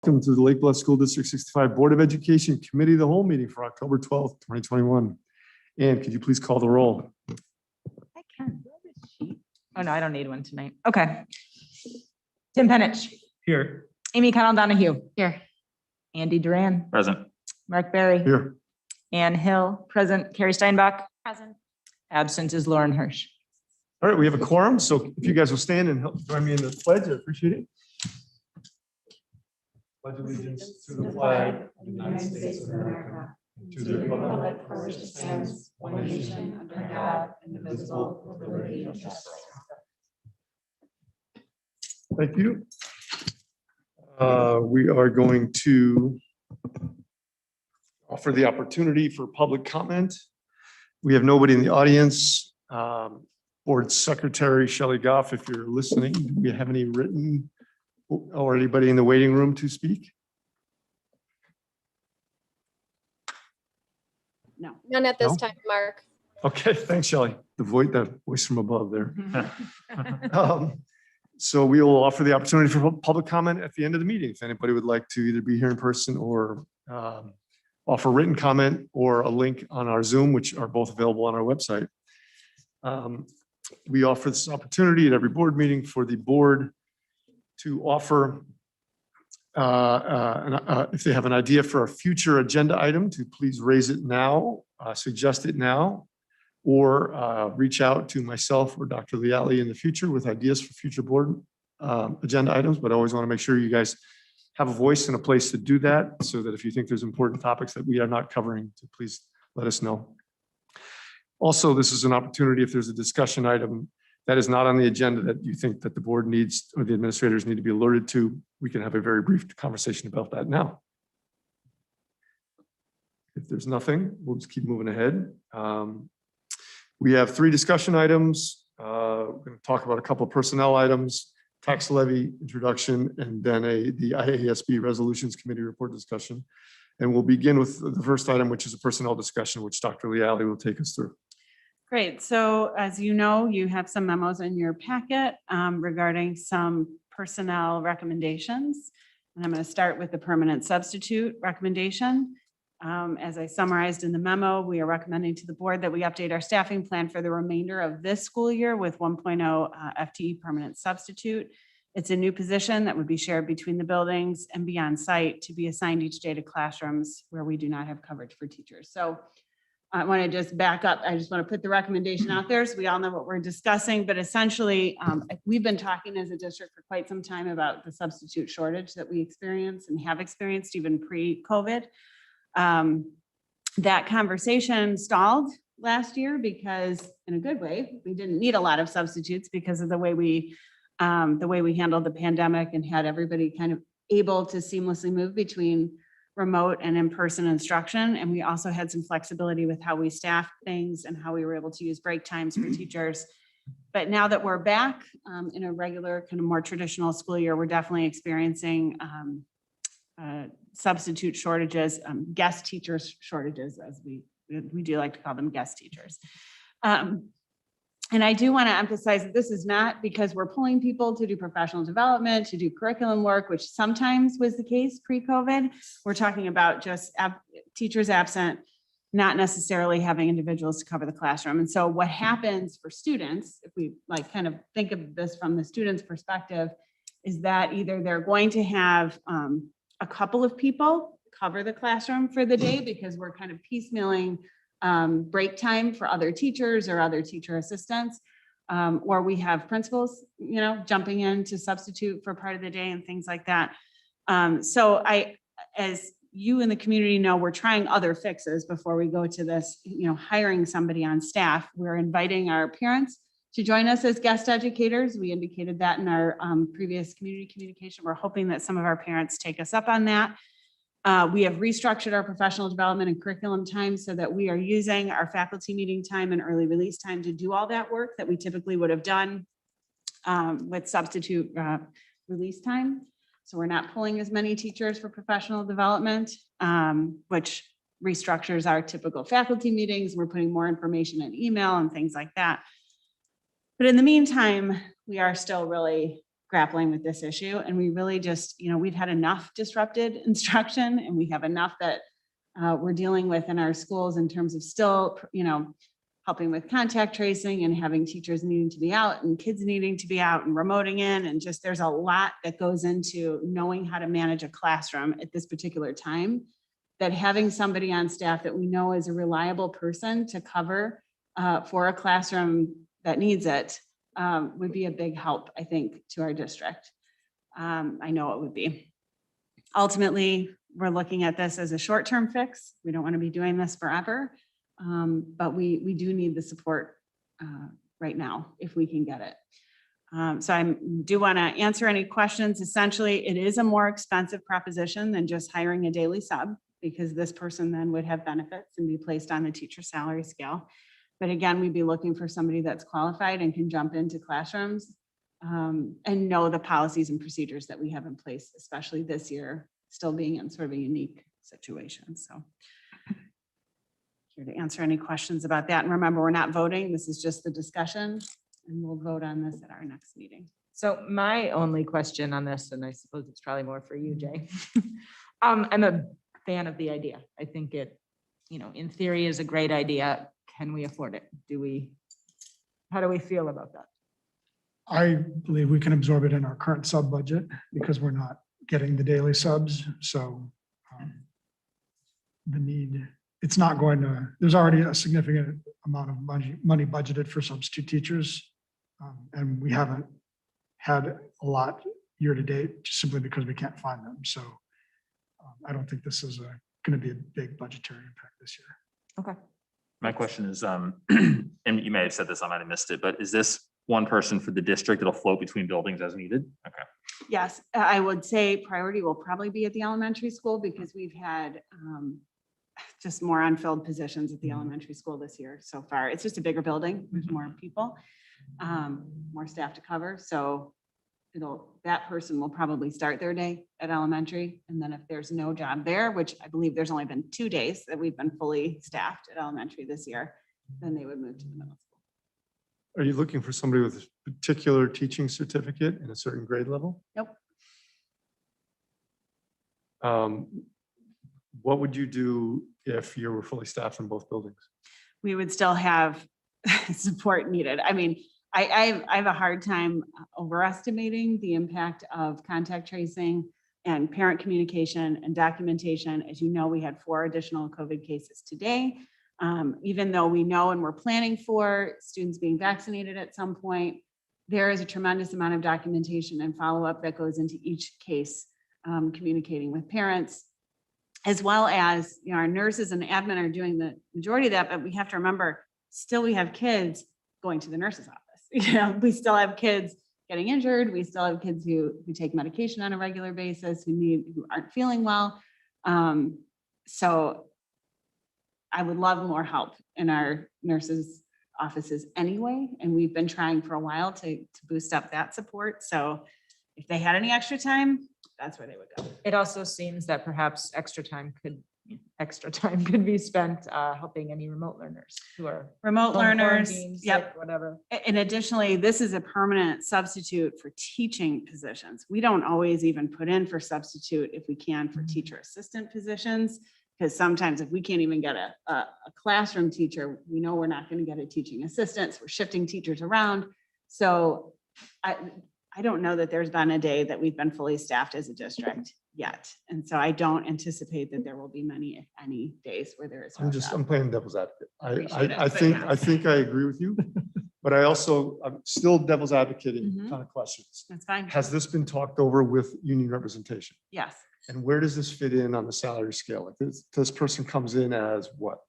welcome to the Lake Bluff School District 65 Board of Education Committee of the Whole meeting for October 12th, 2021. And could you please call the roll? I can. Oh no, I don't need one tonight. Okay. Tim Penich. Here. Amy Connell Donahue. Here. Andy Duran. Present. Mark Berry. Here. Ann Hill. Present. Carrie Steinbach. Present. Absent is Lauren Hirsch. All right, we have a quorum, so if you guys will stand and help join me in the pledge, I appreciate it. Pledge allegiance to the flag of the United States of America, and to the republic for which it stands, one nation, under God, indivisible, with liberty and justice. Thank you. We are going to offer the opportunity for public comment. We have nobody in the audience. Board Secretary Shelley Goff, if you're listening, do we have any written or anybody in the waiting room to speak? No. None at this No? time, Mark. Okay, thanks, Shelley. The voice from above there. So we will offer the opportunity for public comment at the end of the meeting. If anybody would like to either be here in person or offer written comment or a link on our Zoom, which are both available on our website. We offer this opportunity at every board meeting for the board to offer, if they have an idea for a future agenda item, to please raise it now, suggest it now, or reach out to myself or Dr. Lealy in the future with ideas for future board agenda items. But I always want to make sure you guys have a voice and a place to do that, so that if you think there's important topics that we are not covering, to please let us know. Also, this is an opportunity if there's a discussion item that is not on the agenda that you think that the board needs or the administrators need to be alerted to, we can have a very brief conversation about that now. If there's nothing, we'll just keep moving ahead. We have 3 discussion items. We're going to talk about a couple of personnel items, tax levy introduction, and then the IASB resolutions committee report discussion. And we'll begin with the first item, which is a personnel discussion, which Dr. Lealy will take us through. Great. So as you know, you have some memos in your packet regarding some personnel recommendations. And I'm going to start with the permanent substitute recommendation. As I summarized in the memo, we are recommending to the board that we update our staffing plan for the remainder of this school year with 1.0 FTE permanent substitute. It's a new position that would be shared between the buildings and be on site to be assigned each day to classrooms where we do not have coverage for teachers. So I want to just back up. I just want to put the recommendation out there so we all know what we're discussing. But essentially, we've been talking as a district for quite some time about the substitute shortage that we experience and have experienced even pre-COVID. That conversation stalled last year because, in a good way, we didn't need a lot of substitutes because of the way we handled the pandemic and had everybody kind of able to seamlessly move between remote and in-person instruction. And we also had some flexibility with how we staffed things and how we were able to use break times for teachers. But now that we're back in a regular kind of more traditional school year, we're definitely experiencing substitute shortages, guest teachers shortages, as we do like to call them, guest teachers. And I do want to emphasize that this is not because we're pulling people to do professional development, to do curriculum work, which sometimes was the case pre-COVID. We're talking about just teachers absent, not necessarily having individuals to cover the classroom. And so what happens for students, if we like kind of think of this from the student's perspective, is that either they're going to have a couple of people cover the classroom for the day because we're kind of piecemealing break time for other teachers or other teacher assistants, or we have principals, jumping in to substitute for part of the day and things like that. So as you in the community know, we're trying other fixes before we go to this, hiring somebody on staff. We're inviting our parents to join us as guest educators. We indicated that in our previous community communication. We're hoping that some of our parents take us up on that. We have restructured our professional development and curriculum time so that we are using our faculty meeting time and early release time to do all that work that we typically would have done with substitute release time. So we're not pulling as many teachers for professional development, which restructures our typical faculty meetings. We're putting more information in email and things like that. But in the meantime, we are still really grappling with this issue. And we really just, we've had enough disrupted instruction, and we have enough that we're dealing with in our schools in terms of still, helping with contact tracing and having teachers needing to be out and kids needing to be out and remoting in. And just, there's a lot that goes into knowing how to manage a classroom at this particular time, that having somebody on staff that we know is a reliable person to cover for a classroom that needs it would be a big help, I think, to our district. I know it would be. Ultimately, we're looking at this as a short-term fix. We don't want to be doing this forever, but we do need the support right now if we can get it. So I do want to answer any questions. Essentially, it is a more expensive proposition than just hiring a daily sub, because this person then would have benefits and be placed on the teacher salary scale. But again, we'd be looking for somebody that's qualified and can jump into classrooms and know the policies and procedures that we have in place, especially this year, still being in sort of a unique situation. So here to answer any questions about that. And remember, we're not voting. This is just the discussion, and we'll vote on this at our next meeting. So my only question on this, and I suppose it's probably more for you, Jay. I'm a fan of the idea. I think it, in theory is a great idea. Can we afford it? How do we feel about that? I believe we can absorb it in our current sub budget because we're not getting the daily subs. So the need, it's not going to, there's already a significant amount of money budgeted for substitute teachers. And we haven't had a lot year to date just simply because we can't find them. So I don't think this is going to be a big budgetary impact this year. Okay. My question is, and you may have said this, I might have missed it, but is this one person for the district that'll float between buildings as needed? Okay. Yes, I would say priority will probably be at the elementary school because we've had just more unfilled positions at the elementary school this year so far. It's just a bigger building, there's more people, more staff to cover. So that person will probably start their day at elementary. And then if there's no job there, which I believe there's only been 2 days that we've been fully staffed at elementary this year, then they would move to the middle school. Are you looking for somebody with a particular teaching certificate in a certain grade level? Nope. What would you do if you were fully staffed in both buildings? We would still have support needed. I mean, I have a hard time overestimating the impact of contact tracing and parent communication and documentation. As you know, we had 4 additional COVID cases today. Even though we know and we're planning for students being vaccinated at some point, there is a tremendous amount of documentation and follow-up that goes into each case, communicating with parents, as well as our nurses and admin are doing the majority of that, but we have to remember, still we have kids going to the nurse's office. We still have kids getting injured. We still have kids who take medication on a regular basis, who aren't feeling well. So I would love more help in our nurses' offices anyway. And we've been trying for a while to boost up that support. So if they had any extra time, that's where they would go. It also seems that perhaps extra time could be spent helping any remote learners who are Remote home learners, quarantined, yep. sick, whatever. And additionally, this is a permanent substitute for teaching positions. We don't always even put in for substitute if we can for teacher assistant positions, because sometimes if we can't even get a classroom teacher, we know we're not going to get a teaching assistant. So we're shifting teachers around. So I don't know that there's been a day that we've been fully staffed as a district yet. And so I don't anticipate that there will be many, if any, days where there is. I'm playing devil's advocate. Appreciate it, I but think, yeah. I think I agree with you, but I'm still devil's advocating Mhm. kind of questions. That's fine. Has this been talked over with union representation? Yes. And where does this fit in on the salary scale? Like this person comes in as what?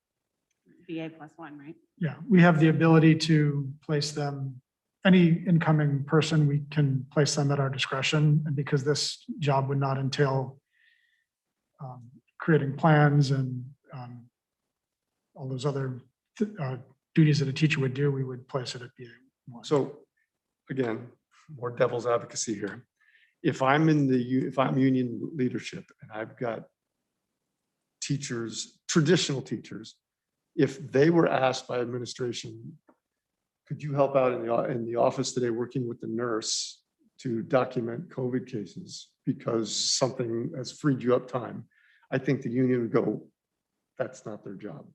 BA +1, right? Yeah, we have the ability to place them, any incoming person, we can place them at our discretion. And because this job would not entail creating plans and all those other duties that a teacher would do, we would place it at BA1. So again, more devil's advocacy here. If I'm union leadership and I've got teachers, traditional teachers, if they were asked by administration, could you help out in the office today working with the nurse to document COVID cases because something has freed you up time, I think the union would go, that's not their job.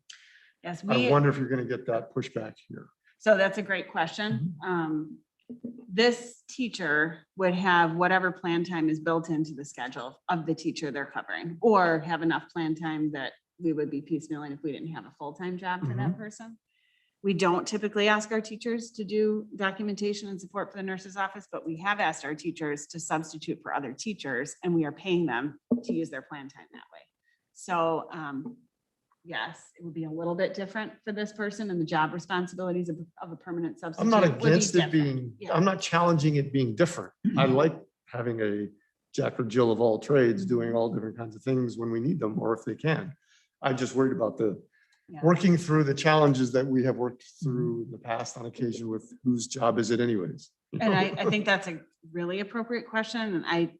Yes, I wonder if you're going to get that pushback here. so that's a great question. This teacher would have whatever plan time is built into the schedule of the teacher they're covering, or have enough plan time that we would be piecemealing if we didn't have a full-time job for that person. We don't typically ask our teachers to do documentation and support for the nurse's office, but we have asked our teachers to substitute for other teachers, and we are paying them to use their plan time that way. So, yes, it would be a little bit different for this person, and the job responsibilities of a permanent I'm substitute. not would be against it different. being, Yeah. I'm not challenging it being different. I like having a Jack or Jill of all trades doing all different kinds of things when we need them, or if they can. I'm just worried about the Yeah. working through the challenges that we have worked through in the past on occasion with whose job is it anyways? And I think that's a really appropriate question, and I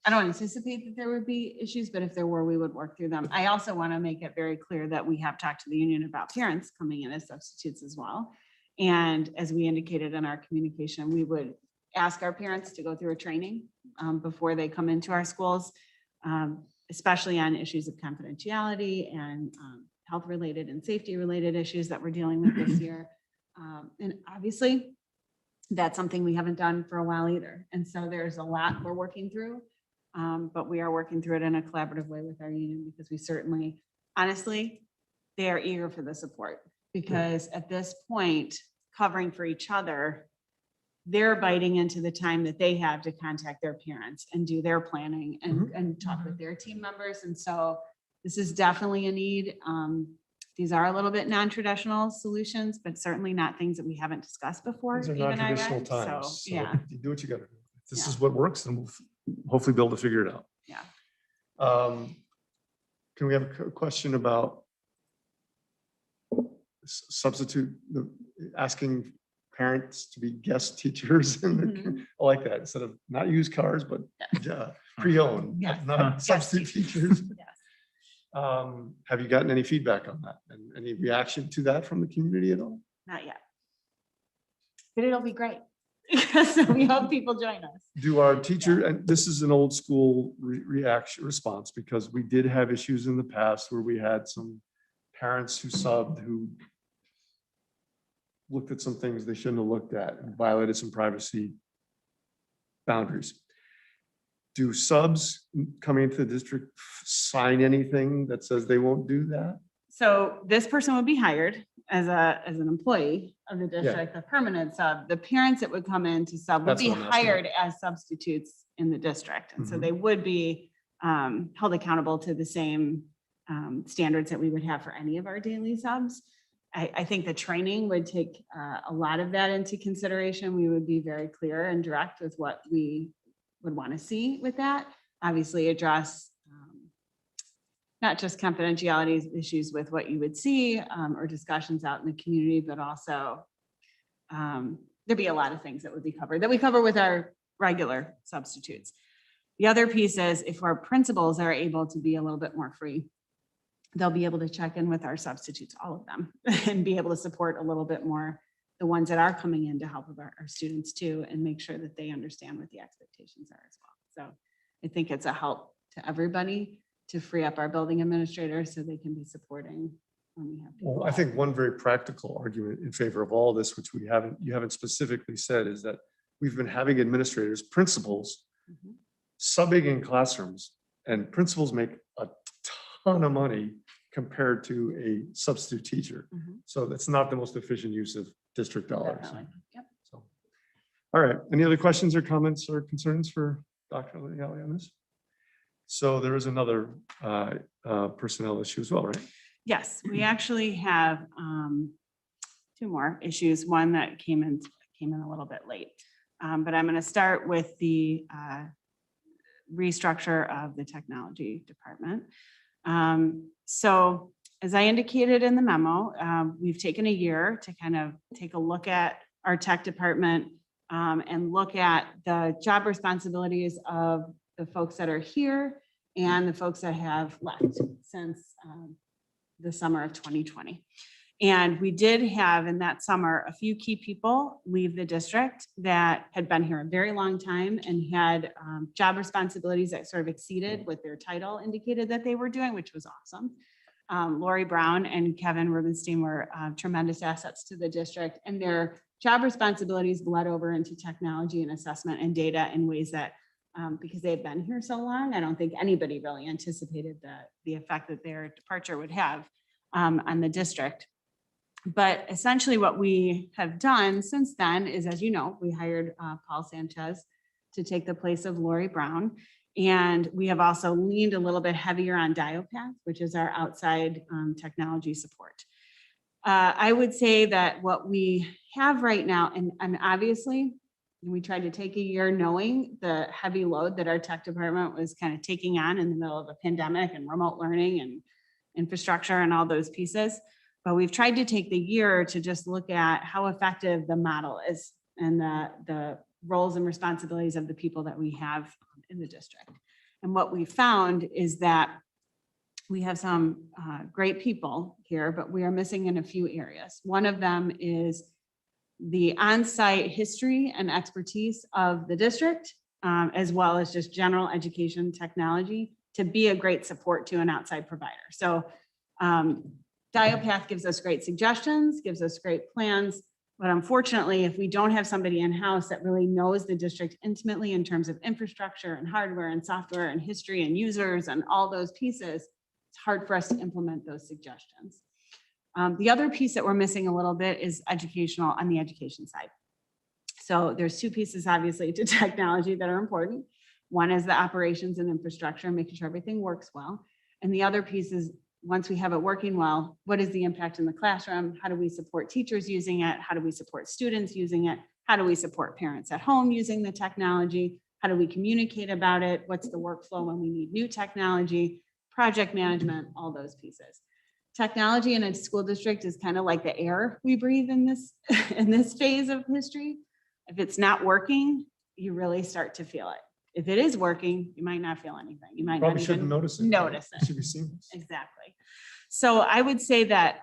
don't anticipate that there would be issues, but if there were, we would work through them. I also want to make it very clear that we have talked to the union about parents coming in as substitutes as well. And as we indicated in our communication, we would ask our parents to go through a training before they come into our schools, especially on issues of confidentiality and health-related and safety-related issues that we're dealing with this year. And obviously, that's something we haven't done for a while either. And so there's a lot we're working through, but we are working through it in a collaborative way with our union, because we certainly, honestly, they are eager for the support. Because at this point, covering for each other, they're biting into the time that they have to contact their parents and do their planning and talk with their team members. And so this is definitely a need. These are a little bit non-traditional solutions, but certainly not things that we haven't discussed before. These are Eve and I non-traditional read. times. So, So yeah, you do what you gotta do. If this Yeah. is what works, then we'll hopefully be able to figure it out. yeah. Can we have a question about substitute, asking parents to be guest teachers? Mhm. I like that, instead of not used cars, but pre-owned, Yes. not Guest substitute teachers. Yes. Have you gotten any feedback on that and any reaction to that from the community at all? Not yet. But it'll be great. So we hope people join us. Do our teacher, and this is an old school reaction response, because we did have issues in the past where we had some parents who subbed who looked at some things they shouldn't have looked at and violated some privacy boundaries. Do subs coming into the district sign anything that says they won't do that? So this person would be hired as an employee of the district, a permanent sub. The parents that would come in to sub would That's be what I'm asking hired as substitutes in the district. And so Mhm. they would be held accountable to the same standards that we would have for any of our daily subs. I think the training would take a lot of that into consideration. We would be very clear and direct with what we would want to see with that. Obviously address not just confidentiality issues with what you would see or discussions out in the community, but also there'd be a lot of things that would be covered that we cover with our regular substitutes. The other piece is if our principals are able to be a little bit more free, they'll be able to check in with our substitutes, all of them, and be able to support a little bit more the ones that are coming in to help with our students too, and make sure that they understand what the expectations are as well. So I think it's a help to everybody to free up our building administrators so they can be supporting when we have people. Well, I think one very practical argument in favor of all this, which you haven't specifically said, is that we've been having administrators, principals, Mhm. subbing in classrooms, and principals make a ton of money compared to a substitute teacher. Mhm. So that's not the most efficient use of district dollars. Definitely. Yep. So, all right, any other questions or comments or concerns for Dr. Leali on this? So there is another personnel issue as well, right? Yes, we actually have two more issues. One that came in a little bit late. But I'm going to start with the restructure of the technology department. So as I indicated in the memo, we've taken a year to kind of take a look at our tech department and look at the job responsibilities of the folks that are here and the folks that have left since the summer of 2020. And we did have in that summer, a few key people leave the district that had been here a very long time and had job responsibilities that sort of exceeded what their title indicated that they were doing, which was awesome. Lori Brown and Kevin Rubenstein were tremendous assets to the district, and their job responsibilities bled over into technology and assessment and data in ways that, because they had been here so long, I don't think anybody really anticipated the effect that their departure would have on the district. But essentially what we have done since then is, as you know, we hired Paul Sanchez to take the place of Lori Brown. And we have also leaned a little bit heavier on Diopath, which is our outside technology support. I would say that what we have right now, and obviously we tried to take a year knowing the heavy load that our tech department was kind of taking on in the middle of a pandemic and remote learning and infrastructure and all those pieces. But we've tried to take the year to just look at how effective the model is and the roles and responsibilities of the people that we have in the district. And what we found is that we have some great people here, but we are missing in a few areas. One of them is the on-site history and expertise of the district, as well as just general education technology to be a great support to an outside provider. So Diopath gives us great suggestions, gives us great plans, but unfortunately, if we don't have somebody in-house that really knows the district intimately in terms of infrastructure and hardware and software and history and users and all those pieces, it's hard for us to implement those suggestions. The other piece that we're missing a little bit is educational on the education side. So there's two pieces, obviously, to technology that are important. One is the operations and infrastructure, making sure everything works well. And the other piece is, once we have it working well, what is the impact in the classroom? How do we support teachers using it? How do we support students using it? How do we support parents at home using the technology? How do we communicate about it? What's the workflow when we need new technology, project management, all those pieces. Technology in a school district is kind of like the air we breathe in this phase of history. If it's not working, you really start to feel it. If it is working, you might not feel anything. You might Probably not shouldn't even notice it. notice It it. should be seamless. Exactly. So I would say that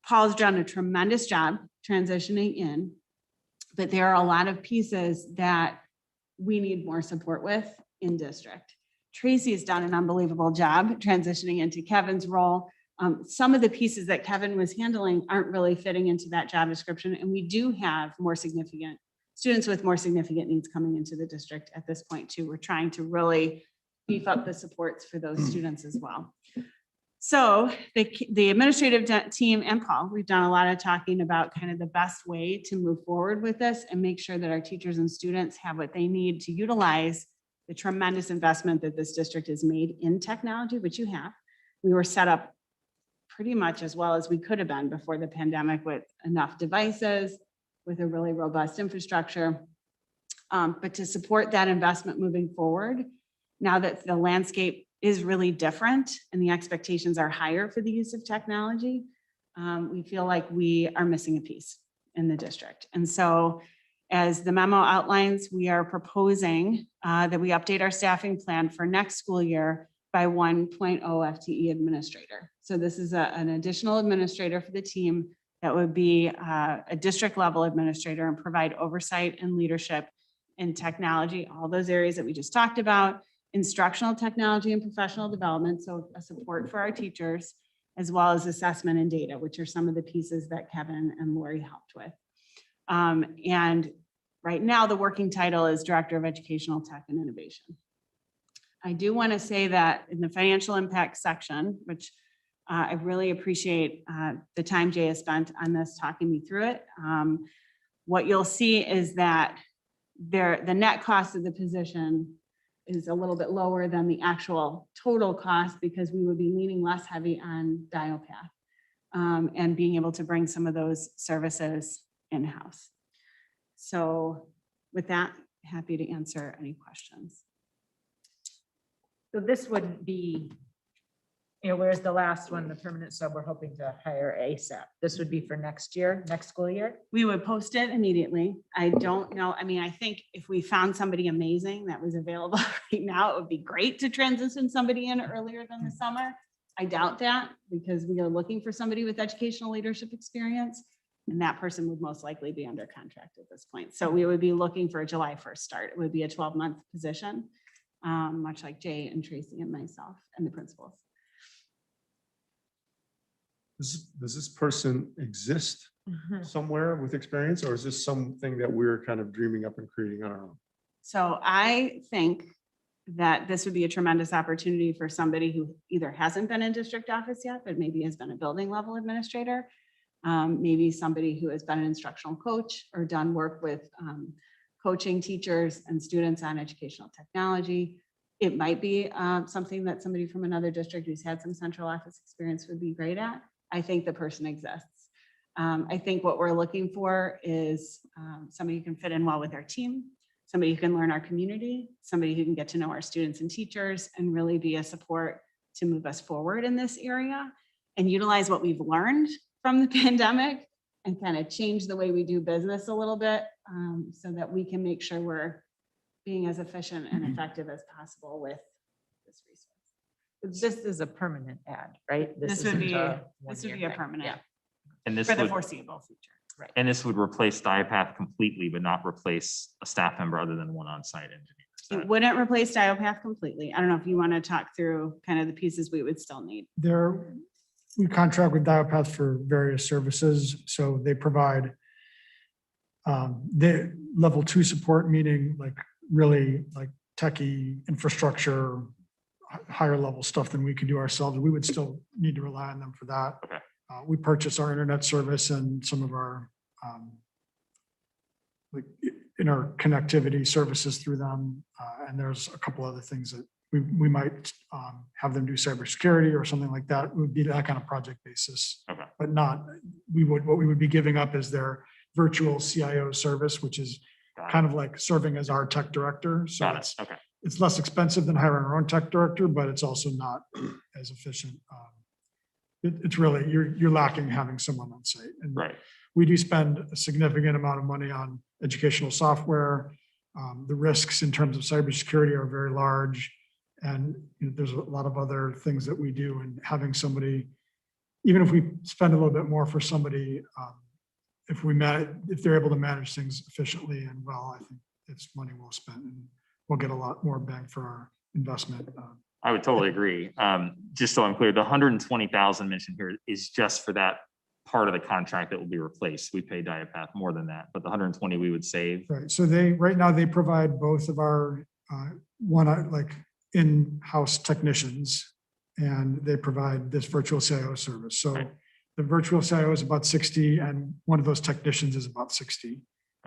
Paul's done a tremendous job transitioning in, but there are a lot of pieces that we need more support with in district. Tracy has done an unbelievable job transitioning into Kevin's role. Some of the pieces that Kevin was handling aren't really fitting into that job description, and we do have more significant students with more significant needs coming into the district at this point too. We're trying to really beef up the supports for those students as well. So the administrative team and Paul, we've done a lot of talking about kind of the best way to move forward with this and make sure that our teachers and students have what they need to utilize the tremendous investment that this district has made in technology, which you have. We were set up pretty much as well as we could have been before the pandemic with enough devices, with a really robust infrastructure. But to support that investment moving forward, now that the landscape is really different and the expectations are higher for the use of technology, we feel like we are missing a piece in the district. And so as the memo outlines, we are proposing that we update our staffing plan for next school year by 1.0 FTE administrator. So this is an additional administrator for the team that would be a district level administrator and provide oversight and leadership in technology, all those areas that we just talked about, instructional technology and professional development, so a support for our teachers, as well as assessment and data, which are some of the pieces that Kevin and Lori helped with. And right now the working title is Director of Educational Tech and Innovation. I do want to say that in the financial impact section, which I really appreciate the time Jay has spent on this, talking me through it. What you'll see is that the net cost of the position is a little bit lower than the actual total cost because we would be leaning less heavy on Diopath and being able to bring some of those services in-house. So with that, happy to answer any questions. So this wouldn't be, whereas the last one, the permanent sub, we're hoping to hire ASAP. This would be for next year, next school year? We would post it immediately. I don't know. I mean, I think if we found somebody amazing that was available right now, it would be great to transition somebody in earlier than the summer. I doubt that because we are looking for somebody with educational leadership experience. And that person would most likely be under contract at this point. So we would be looking for a July 1st start. It would be a 12-month position, much like Jay and Tracy and myself and the principals. Does this person exist somewhere with experience, or is this something that we're kind of dreaming up and creating on our own? So I think that this would be a tremendous opportunity for somebody who either hasn't been in district office yet, but maybe has been a building level administrator. Maybe somebody who has been an instructional coach or done work with coaching teachers and students on educational technology. It might be something that somebody from another district who's had some central office experience would be great at. I think the person exists. I think what we're looking for is somebody who can fit in well with our team, somebody who can learn our community, somebody who can get to know our students and teachers and really be a support to move us forward in this area and utilize what we've learned from the pandemic and kind of change the way we do business a little bit so that we can make sure we're being as efficient and effective as possible with this resource. This is a permanent ad, right? This would isn't be, a this would one-year be a thing. permanent Yeah. And this for the would, foreseeable future. and this would replace DiaPath completely, but not replace a staff member other than one on-site engineer. Is It that- wouldn't replace DialPath completely. I don't know if you want to talk through kind of the pieces we would still need. We contract with DialPath for various services, so they provide the level 2 support, meaning like really like techie infrastructure, higher level stuff than we could do ourselves. We would still need to rely on them for that. Okay. We purchase our internet service and some of our like in our connectivity services through them. And there's a couple other things that we might have them do cybersecurity or something like that. It would be that kind of project basis. Okay. But not, what we would be giving up is their virtual CIO service, which is Got kind of like serving as our tech director. So Got it. it's, Okay. it's less expensive than hiring our own tech director, but it's also not as efficient. It's really, you're lacking having someone on site. And Right. we do spend a significant amount of money on educational software. The risks in terms of cybersecurity are very large. And there's a lot of other things that we do, and having somebody, even if we spend a little bit more for somebody, if they're able to manage things efficiently and well, I think it's money well spent, and we'll get a lot more bang for our investment. I would totally agree. Just so I'm clear, the 120,000 mentioned here is just for that part of the contract that will be replaced. We pay DiaPath more than that, but the 120 we would save. Right. So right now they provide both of our like in-house technicians, and they provide this virtual CIO service. So Right. the virtual CIO is about 60, and one of those technicians is about 60.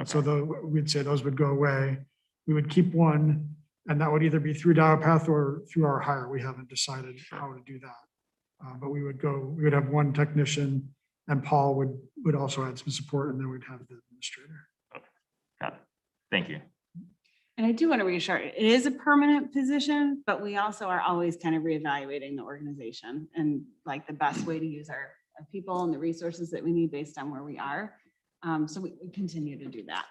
So we'd say those would go away. We would keep one, and that would either be through DialPath or through our hire. We haven't decided how to do that. But we would have one technician, and Paul would also add some support, and then we'd have the administrator. Got it. Thank you. And I do want to reassure, it is a permanent position, but we also are always kind of reevaluating the organization and like the best way to use our people and the resources that we need based on where we are. So we continue to do that.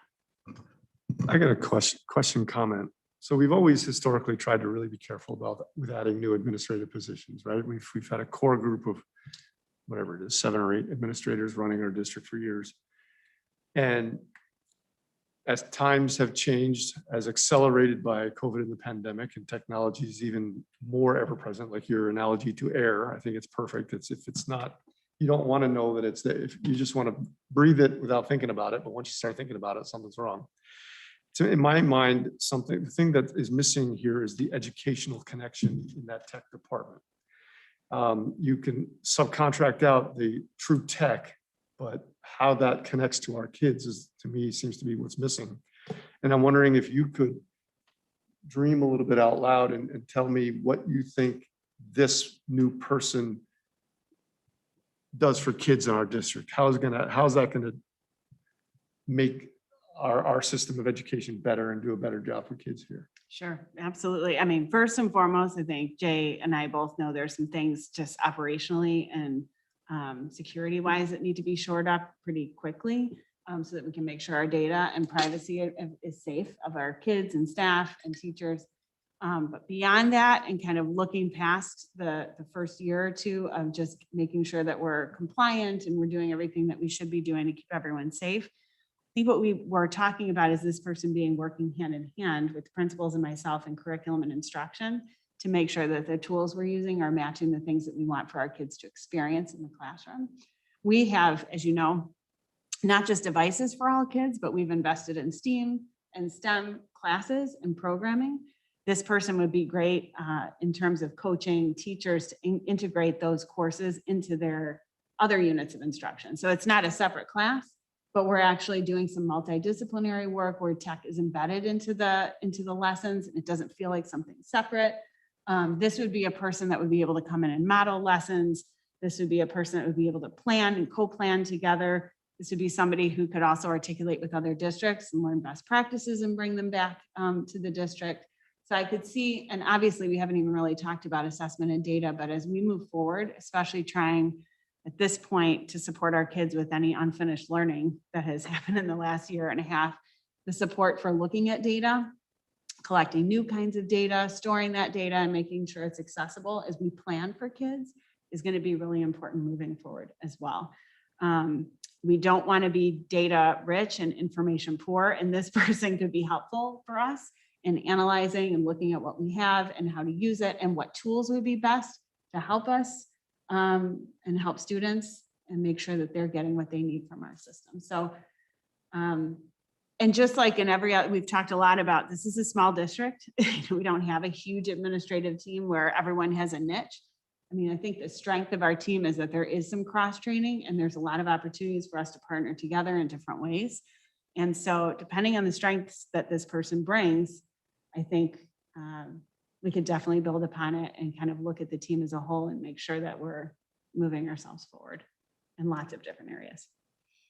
I got a question comment. So we've always historically tried to really be careful with adding new administrative positions, right? We've had a core group of whatever it is, 7 or 8 administrators running our district for years. And as times have changed, as accelerated by COVID and the pandemic, and technology is even more ever present, like your analogy to air, I think it's perfect. If it's not, you don't want to know that it's there. If you just want to breathe it without thinking about it, but once you start thinking about it, something's wrong. So in my mind, the thing that is missing here is the educational connection in that tech department. You can subcontract out the true tech, but how that connects to our kids is, to me, seems to be what's missing. And I'm wondering if you could dream a little bit out loud and tell me what you think this new person does for kids in our district. How's that gonna make our system of education better and do a better job for kids here? Sure, absolutely. I mean, first and foremost, I think Jay and I both know there's some things just operationally and security wise that need to be shored up pretty quickly so that we can make sure our data and privacy is safe of our kids and staff and teachers. But beyond that, and kind of looking past the first year or two of just making sure that we're compliant and we're doing everything that we should be doing to keep everyone safe. I think what we were talking about is this person being working hand in hand with principals and myself in curriculum and instruction to make sure that the tools we're using are matching the things that we want for our kids to experience in the classroom. We have, as you know, not just devices for all kids, but we've invested in STEAM and STEM classes and programming. This person would be great in terms of coaching teachers to integrate those courses into their other units of instruction. So it's not a separate class, but we're actually doing some multidisciplinary work where tech is embedded into the lessons, and it doesn't feel like something separate. This would be a person that would be able to come in and model lessons. This would be a person that would be able to plan and co-plan together. This would be somebody who could also articulate with other districts and learn best practices and bring them back to the district. So I could see, and obviously we haven't even really talked about assessment and data, but as we move forward, especially trying at this point to support our kids with any unfinished learning that has happened in the last year and a half, the support for looking at data, collecting new kinds of data, storing that data and making sure it's accessible as we plan for kids is going to be really important moving forward as well. We don't want to be data rich and information poor, and this person could be helpful for us in analyzing and looking at what we have and how to use it and what tools would be best to help us and help students and make sure that they're getting what they need from our system. So, and just like in every, we've talked a lot about, this is a small district. We don't have a huge administrative team where everyone has a niche. I mean, I think the strength of our team is that there is some cross training and there's a lot of opportunities for us to partner together in different ways. And so depending on the strengths that this person brings, I think we could definitely build upon it and kind of look at the team as a whole and make sure that we're moving ourselves forward in lots of different areas.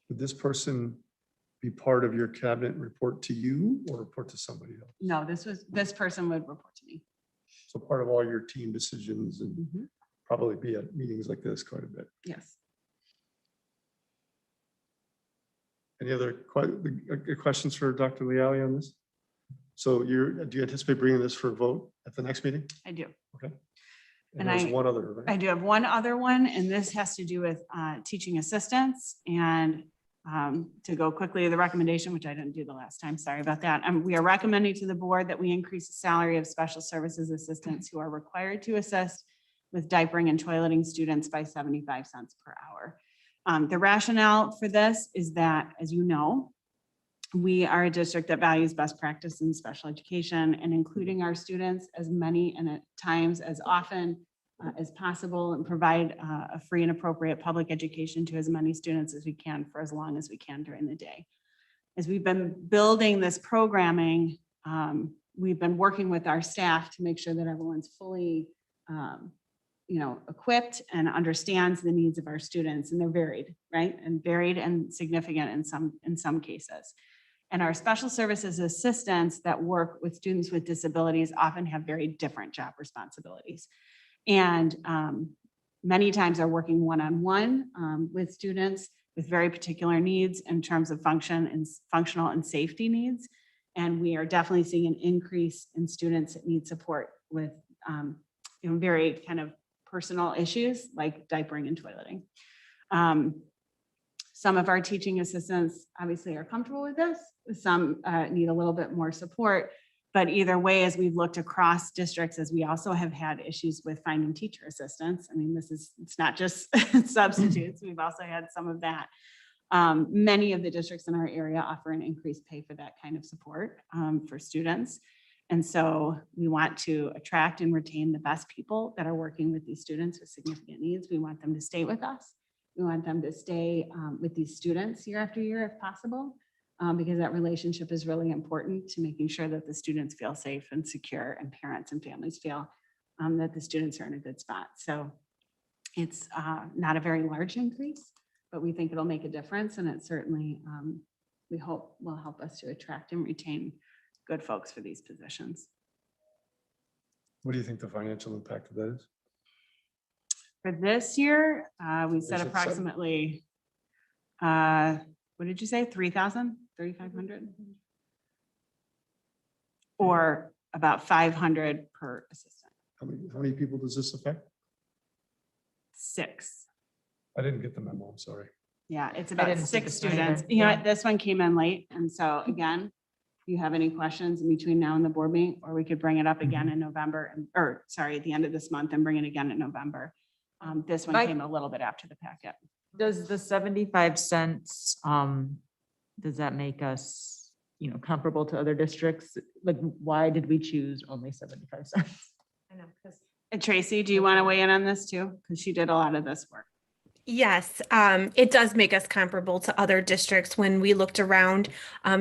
Would this person be part of your cabinet and report to you or report to somebody else? No, this person would report to me. So part of all your team decisions and probably be at meetings like this quite a bit. Yes. Any other questions for Dr. Leali on this? So do you anticipate bringing this for a vote at the next meeting? I do. Okay. And there's one other, right? I do have one other one, and this has to do with teaching assistants. And to go quickly, the recommendation, which I didn't do the last time, sorry about that. We are recommending to the board that we increase the salary of special services assistants who are required to assist with diapering and toileting students by 75 cents per hour. The rationale for this is that, as you know, we are a district that values best practice in special education and including our students as many and at times as often as possible and provide a free and appropriate public education to as many students as we can for as long as we can during the day. As we've been building this programming, we've been working with our staff to make sure that everyone's fully equipped and understands the needs of our students, and they're varied, right? And varied and significant in some cases. And our special services assistants that work with students with disabilities often have very different job responsibilities. And many times are working one-on-one with students with very particular needs in terms of functional and safety needs. And we are definitely seeing an increase in students that need support with very kind of personal issues like diapering and toileting. Some of our teaching assistants obviously are comfortable with this. Some need a little bit more support, but either way, as we've looked across districts, as we also have had issues with finding teacher assistants. I mean, it's not just substitutes. We've also had some of that. Many of the districts in our area offer an increased pay for that kind of support for students. And so we want to attract and retain the best people that are working with these students with significant needs. We want them to stay with us. We want them to stay with these students year after year if possible, because that relationship is really important to making sure that the students feel safe and secure and parents and families feel that the students are in a good spot. So it's not a very large increase, but we think it'll make a difference. And it certainly, we hope will help us to attract and retain good folks for these positions. What do you think the financial impact of that is? For this year, we said Is it approximately, what did you say? 3,000, 3,500? Or about 500 per assistant. How many people does this affect? 6. I didn't get the memo, I'm sorry. Yeah, it's I about didn't see 6 this one either. students. You know Yeah. what, this one came in late. And so again, if you have any questions in between now and the board meeting, or we could bring it up again in November, or sorry, at the end of this month and bring it again in November. This one Mike? came a little bit after the packet. Does the 75 cents, does that make us, comparable to other districts? Like, why did we choose only 75 cents? I know, because. Tracy, do you want to weigh in on this too? Because she did a lot of this work. Yes, it does make us comparable to other districts. When we looked around,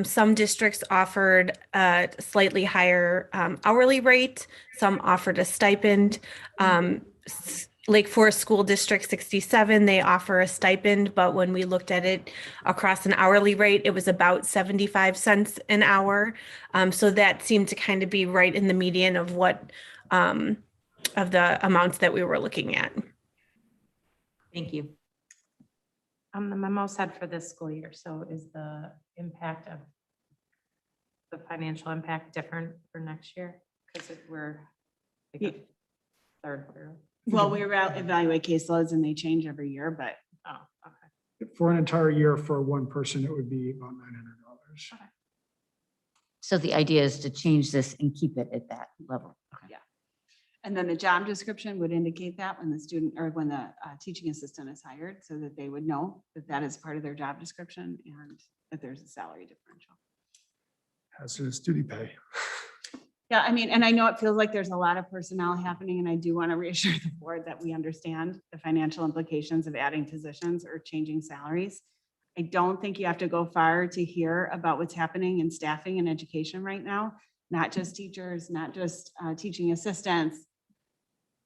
some districts offered a slightly higher hourly rate, some offered a stipend. Lake Forest School District 67, they offer a stipend, but when we looked at it across an hourly rate, it was about 75 cents an hour. So that seemed to kind of be right in the median of what of the amounts that we were looking at. Thank you. The memo said for this school year, so is the impact of the financial impact different for next year? Because we're like a third quarter. Well, we evaluate caseloads and they change every year, but Oh, okay. For an entire year for one person, it would be about $900. So the idea is to change this and keep it at that level. and then the job description would indicate that when the student or when the teaching assistant is hired, so that they would know that that is part of their job description and that there's a salary differential. Hazardous duty pay. Yeah, I mean, and I know it feels like there's a lot of personnel happening, and I do want to reassure the board that we understand the financial implications of adding positions or changing salaries. I don't think you have to go far to hear about what's happening in staffing and education right now, not just teachers, not just teaching assistants,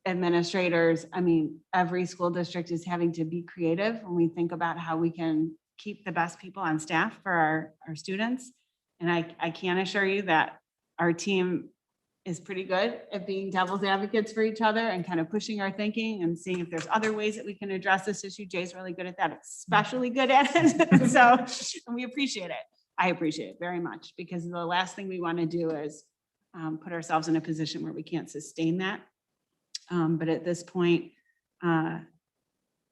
administrators. I mean, every school district is having to be creative when we think about how we can keep the best people on staff for our students. And I can assure you that our team is pretty good at being devil's advocates for each other and kind of pushing our thinking and seeing if there's other ways that we can address this issue. Jay's really good at that, especially good at it. So, and we appreciate it. I appreciate it very much, because the last thing we want to do is put ourselves in a position where we can't sustain that. But at this point,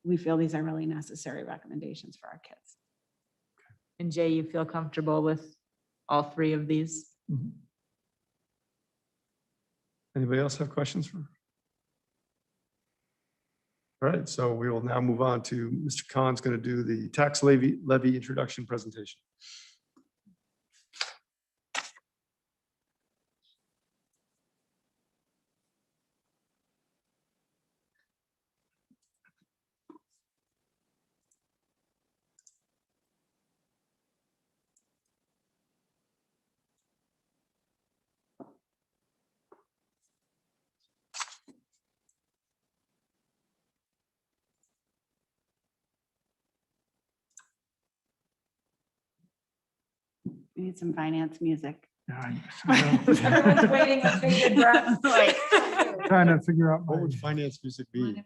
we feel these are really necessary recommendations for our kids. And Jay, you feel comfortable with all 3 of these? Mhm. Anybody else have questions for? All right, so we will now move on to Mr. Khan's going to do the tax levy introduction presentation. We need some finance music. Yeah, Everyone's waiting with bated breath. Like, Trying to figure out. What my- would finance music be? Not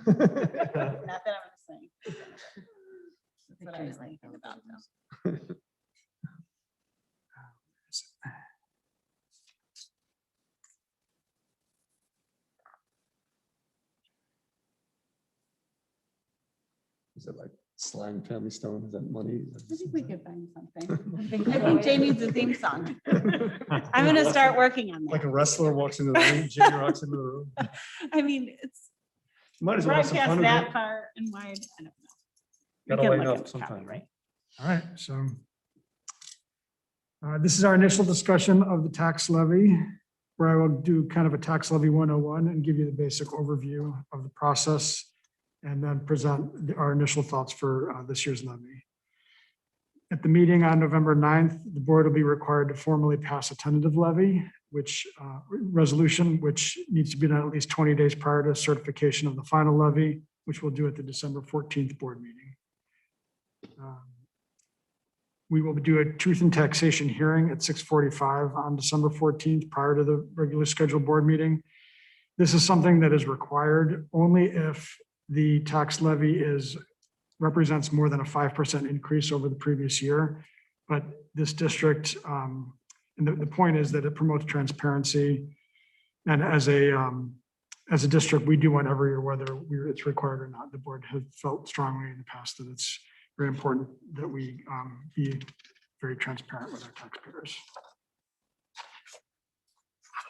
that I'm gonna sing. That's what I was thinking about, though. Is it like slang family stone? Is that money? I think we could find something. I think Jay needs a theme song. I'm gonna start working on Like a that. wrestler walks into the ring, Jay walks into the room. I mean, it's Might as well have some broadcast fun with that it. far and wide. I don't know. We Gotta can lighten look up at the sometime, copyright. right? All right, so this is our initial discussion of the tax levy, where I will do kind of a tax levy 101 and give you the basic overview of the process, and then present our initial thoughts for this year's levy. At the meeting on November 9th, the board will be required to formally pass a tentative levy, which resolution, which needs to be done at least 20 days prior to certification of the final levy, which we'll do at the December 14th board meeting. We will do a truth and taxation hearing at 6:45 on December 14th prior to the regular scheduled board meeting. This is something that is required only if the tax levy represents more than a 5% increase over the previous year. But this district And the point is that it promotes transparency. And as a district, we do one every year, whether it's required or not. The board has felt strongly in the past that it's very important that we be very transparent with our taxpayers.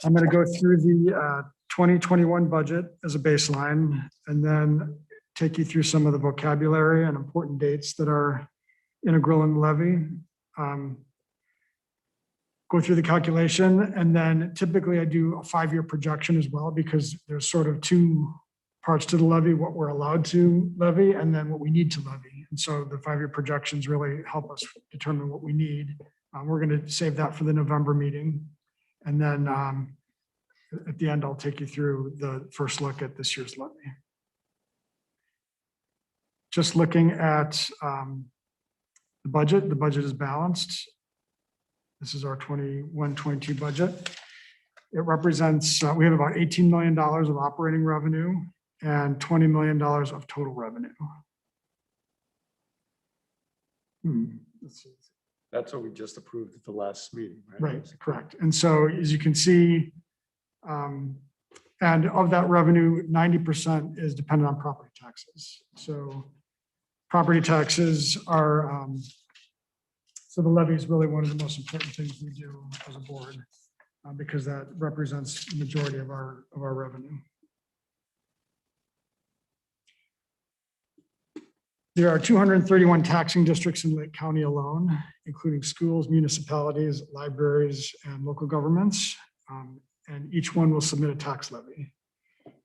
I'm going to go through the 2021 budget as a baseline and then take you through some of the vocabulary and important dates that are integral in the levy. Go through the calculation, and then typically I do a 5-year projection as well, because there's sort of two parts to the levy: what we're allowed to levy and then what we need to levy. And so the 5-year projections really help us determine what we need. We're going to save that for the November meeting. And then at the end, I'll take you through the first look at this year's levy. Just looking at the budget is balanced. This is our 21-22 budget. It represents, we have about $18 million of operating revenue and $20 million of total revenue. Let's see. That's what we just approved at the last meeting, right? Right, correct. And so as you can see, and of that revenue, 90% is dependent on property taxes. So property taxes are, so the levy is really one of the most important things we do as a board, because that represents the majority of our revenue. There are 231 taxing districts in Lake County alone, including schools, municipalities, libraries, and local governments. And each one will submit a tax levy.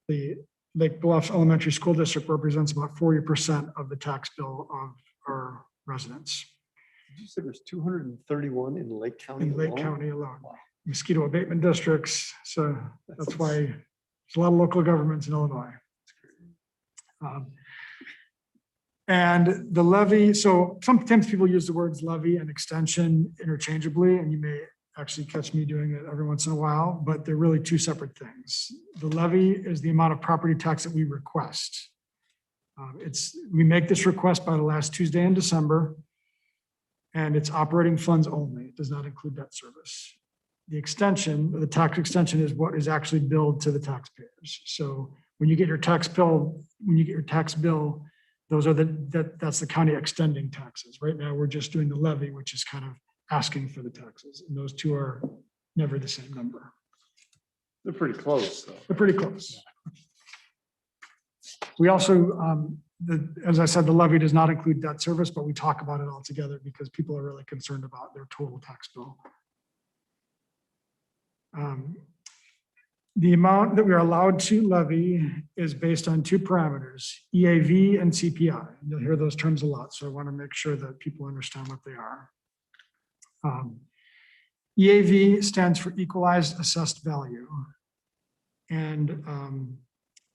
The Lake Bluff Elementary School District represents about 40% of the tax bill of our residents. You said there's 231 in Lake County In Lake alone? County alone. Mosquito abatement districts. So that's why there's a lot of local governments in Illinois. And the levy, so sometimes people use the words levy and extension interchangeably, and you may actually catch me doing it every once in a while, but they're really two separate things. The levy is the amount of property tax that we request. We make this request by the last Tuesday in December, and it's operating funds only. It does not include debt service. The extension, the tax extension, is what is actually billed to the taxpayers. So when you get your tax bill, those are that's the county extending taxes. Right now, we're just doing the levy, which is kind of asking for the taxes. And those two are never the same number. They're pretty close, though. They're pretty close. We also, as I said, the levy does not include debt service, but we talk about it all together because people are really concerned about their total tax bill. The amount that we are allowed to levy is based on two parameters, EAV and CPI. You'll hear those terms a lot, so I want to make sure that people understand what they are. EAV stands for Equalized Assessed Value. And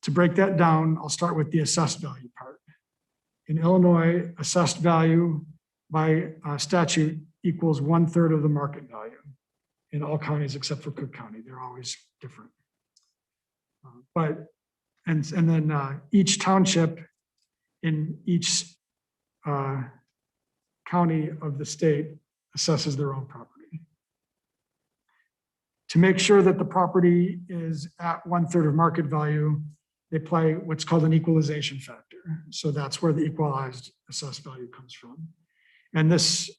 to break that down, I'll start with the assessed value part. In Illinois, assessed value by statute equals 1/3 of the market value in all counties except for Cook County. They're always different. And then each township in each county of the state assesses their own property. To make sure that the property is at 1/3 of market value, they apply what's called an equalization factor. So that's where the equalized assessed value comes from. And this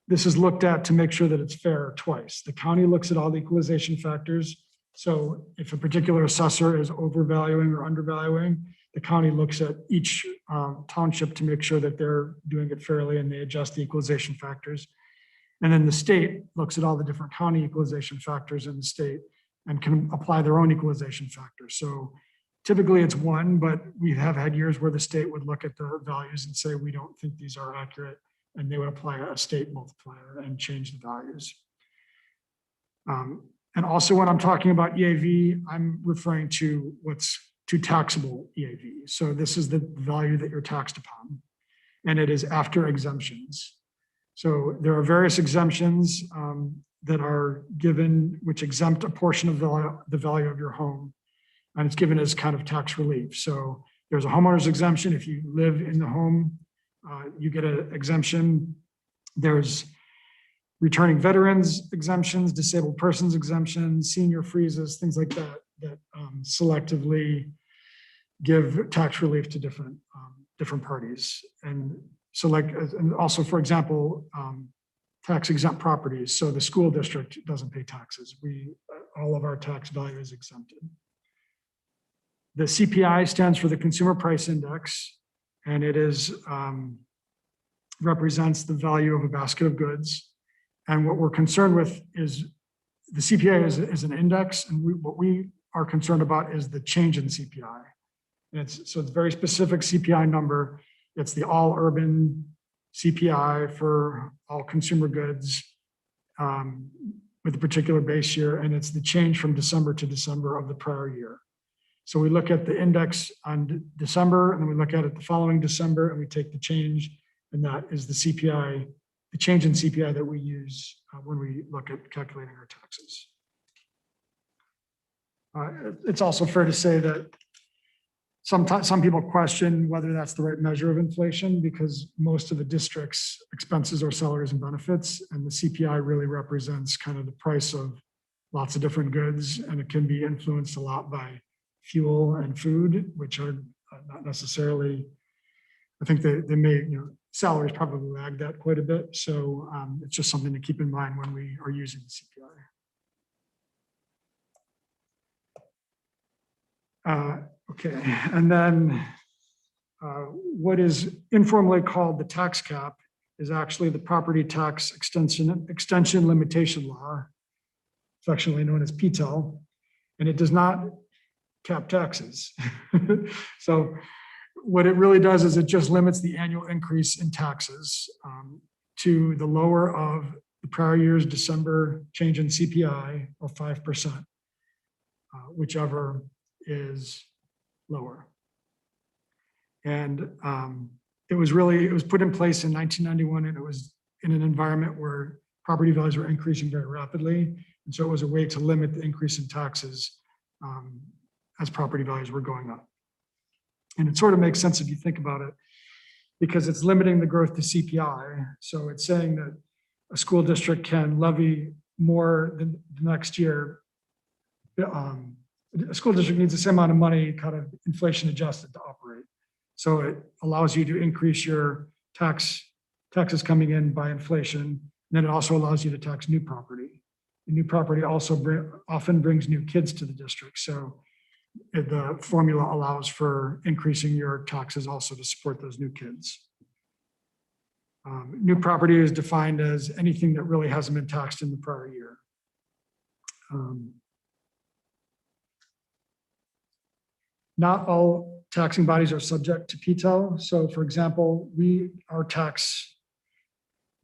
is looked at to make sure that it's fair twice. The county looks at all the equalization factors. So if a particular assessor is overvaluing or undervaluing, the county looks at each township to make sure that they're doing it fairly and they adjust the equalization factors. And then the state looks at all the different county equalization factors in the state and can apply their own equalization factors. So typically it's one, but we have had years where the state would look at the values and say, we don't think these are accurate. And they would apply a state multiplier and change the values. And also when I'm talking about EAV, I'm referring to taxable EAV. So this is the value that you're taxed upon, and it is after exemptions. So there are various exemptions that are given, which exempt a portion of the value of your home, and it's given as kind of tax relief. So there's a homeowner's exemption. If you live in the home, you get an exemption. There's returning veterans exemptions, disabled persons exemptions, senior freezes, things like that, that selectively give tax relief to different parties. And so like, and also, for example, tax exempt properties. So the school district doesn't pay taxes. All of our tax value is exempted. The CPI stands for the Consumer Price Index, and it represents the value of a basket of goods. And what we're concerned with is the CPI is an index, and what we are concerned about is the change in CPI. And it's a very specific CPI number. It's the all urban CPI for all consumer goods with a particular base year, and it's the change from December to December of the prior year. So we look at the index on December, and then we look at it the following December, and we take the change, and that is the CPI, the change in CPI that we use when we look at calculating our taxes. It's also fair to say that sometimes some people question whether that's the right measure of inflation, because most of the district's expenses are salaries and benefits, and the CPI really represents kind of the price of lots of different goods, and it can be influenced a lot by fuel and food, which are not necessarily, I think they may, salaries probably lag that quite a bit. So it's just something to keep in mind when we are using the CPI. Okay, and then what is informally called the tax cap is actually the property tax extension limitation law, affectionately known as PTEL, and it does not cap taxes. So what it really does is it just limits the annual increase in taxes to the lower of the prior year's December change in CPI of 5%, whichever is lower. And it was put in place in 1991, and it was in an environment where property values were increasing very rapidly. And so it was a way to limit the increase in taxes as property values were going up. And it sort of makes sense if you think about it, because it's limiting the growth to CPI. So it's saying that a school district can levy more than the next year. A school district needs the same amount of money, kind of inflation adjusted, to operate. So it allows you to increase your taxes coming in by inflation. And then it also allows you to tax new property. And new property also often brings new kids to the district. So the formula allows for increasing your taxes also to support those new kids. New property is defined as anything that really hasn't been taxed in the prior year. Not all taxing bodies are subject to PTEL. So for example, our tax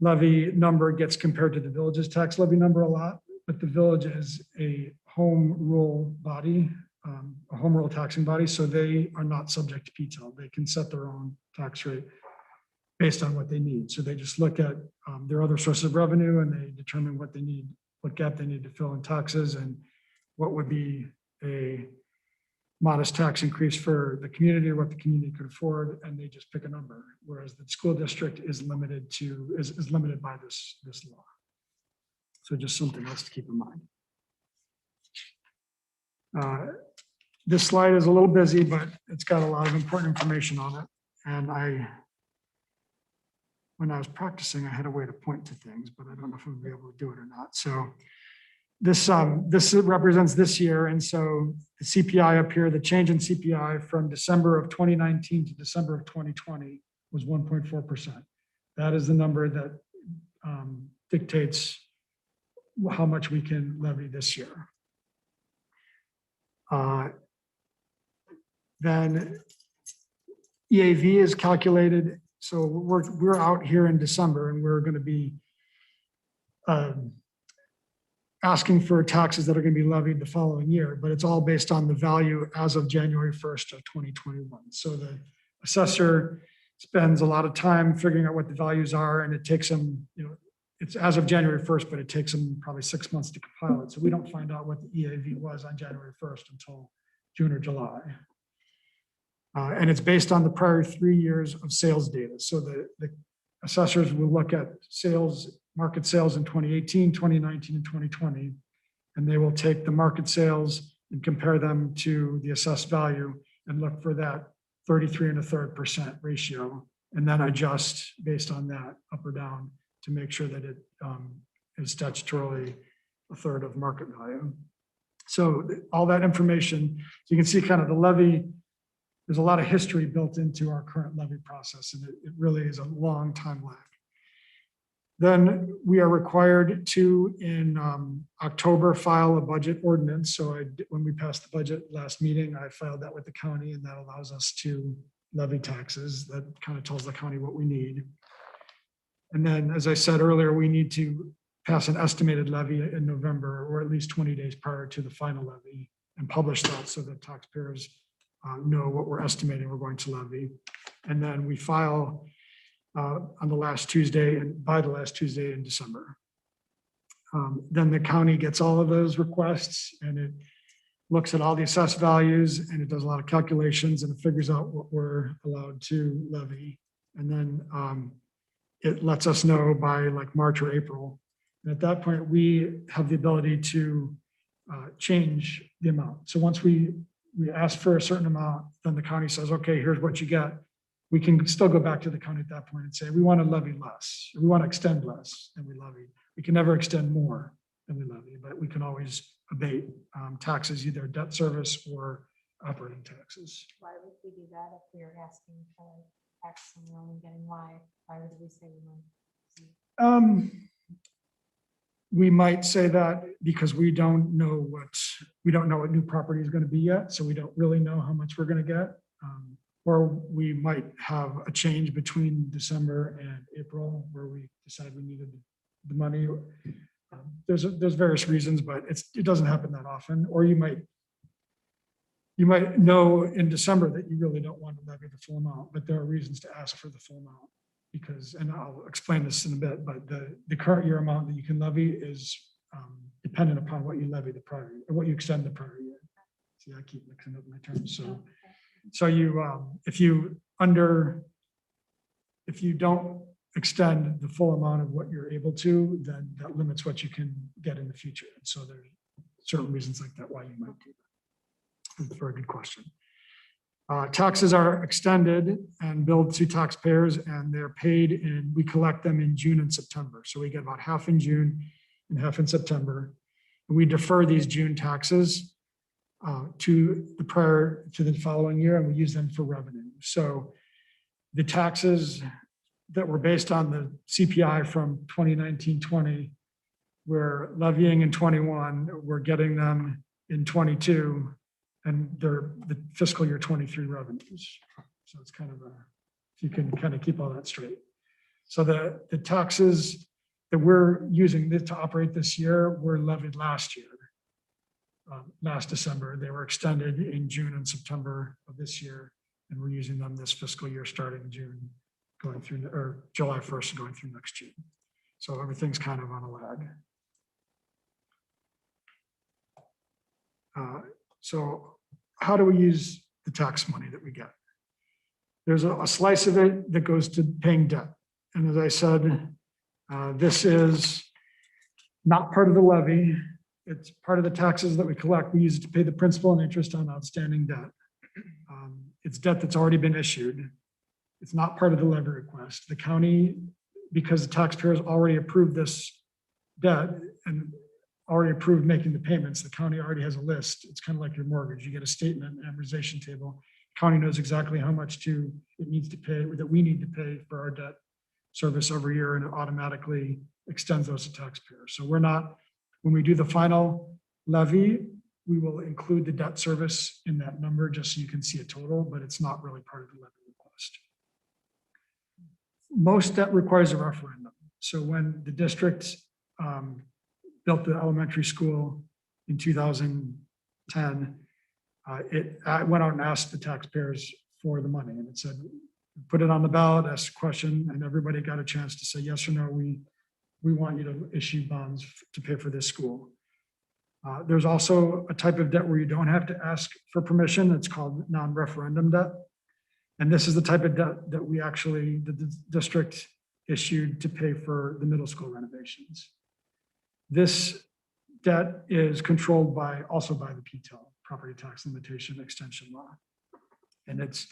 levy number gets compared to the village's tax levy number a lot, but the village is a home rule body, a home rule taxing body, so they are not subject to PTEL. They can set their own tax rate based on what they need. So they just look at their other sources of revenue, and they determine what they need, what gap they need to fill in taxes, and what would be a modest tax increase for the community or what the community could afford, and they just pick a number. Whereas the school district is limited by this law. So just something else to keep in mind. This slide is a little busy, but it's got a lot of important information on it. And when I was practicing, I had a way to point to things, but I don't know if I'm gonna be able to do it or not. So this represents this year. And so the CPI up here, the change in CPI from December of 2019 to December of 2020 was 1.4%. That is the number that dictates how much we can levy this year. Then EAV is calculated. So we're out here in December, and we're going to be asking for taxes that are going to be levied the following year, but it's all based on the value as of January 1st of 2021. So the assessor spends a lot of time figuring out what the values are, and it takes them, it's as of January 1st, but it takes them probably 6 months to compile it. So we don't find out what the EAV was on January 1st until June or July. And it's based on the prior 3 years of sales data. So the assessors will look at sales, market sales in 2018, 2019, and 2020. And they will take the market sales and compare them to the assessed value and look for that 33.33% ratio, and then adjust based on that up or down to make sure that it is statutorily a third of market value. So all that information, so you can see kind of the levy, there's a lot of history built into our current levy process, and it really is a long time lag. Then we are required to, in October, file a budget ordinance. So when we passed the budget last meeting, I filed that with the county, and that allows us to levy taxes. That kind of tells the county what we need. And then, as I said earlier, we need to pass an estimated levy in November, or at least 20 days prior to the final levy, and publish that so that taxpayers know what we're estimating we're going to levy. And then we file on the last Tuesday, and by the last Tuesday in December. Then the county gets all of those requests, and it looks at all the assessed values, and it does a lot of calculations, and it figures out what we're allowed to levy. And then it lets us know by like March or April. And at that point, we have the ability to change the amount. So once we ask for a certain amount, then the county says, okay, here's what you get. We can still go back to the county at that point and say, we want to levy less, or we want to extend less than we levy. We can never extend more than we levy, but we can always abate taxes, either debt service or operating taxes. Why would we do that if we were asking for X and we're only getting Y? Why would we say we want? We might say that because we don't know what new property is going to be yet, so we don't really know how much we're going to get. Or we might have a change between December and April where we decide we needed the money. There's various reasons, but it doesn't happen that often. Or you might know in December that you really don't want to levy the full amount, but there are reasons to ask for the full amount because, and I'll explain this in a bit, but the current year amount that you can levy is dependent upon what you levy the prior year, or what you extend the prior year. See, I keep mixing up my terms. So you, if you don't extend the full amount of what you're able to, then that limits what you can get in the future. And so there's certain reasons like that why you might do that. That's a very good question. Taxes are extended and billed to taxpayers, and they're paid and we collect them in June and September. So we get about half in June and half in September. And we defer these June taxes to the following year, and we use them for revenue. So the taxes that were based on the CPI from 2019-20, we're levying in 21, we're getting them in 22, and they're the fiscal year 23 revenues. So it's kind of you can kind of keep all that straight. So the taxes that we're using to operate this year were levied last year. Last December, they were extended in June and September of this year, and we're using them this fiscal year starting June, going through, or July 1st and going through next June. So everything's kind of on a lag. So how do we use the tax money that we get? There's a slice of it that goes to paying debt. And as I said, this is not part of the levy. It's part of the taxes that we collect. We use it to pay the principal and interest on outstanding debt. It's debt that's already been issued. It's not part of the levy request. The county, because the taxpayers already approved this debt and already approved making the payments, the county already has a list. It's kind of like your mortgage. You get a statement, amortization table. The county knows exactly how much it needs to pay, or that we need to pay for our debt service every year, and it automatically extends those to taxpayers. So we're not, when we do the final levy, we will include the debt service in that number just so you can see a total, but it's not really part of the levy request. Most debt requires a referendum. So when the district built the elementary school in 2010, it went out and asked the taxpayers for the money, and it said, put it on the ballot, ask a question, and everybody got a chance to say yes or no. We want you to issue bonds to pay for this school. There's also a type of debt where you don't have to ask for permission. It's called non-referendum debt. And this is the type of debt that we actually, the district issued to pay for the middle school renovations. This debt is controlled also by the PTEL, Property Tax Limitation Extension Law. And it's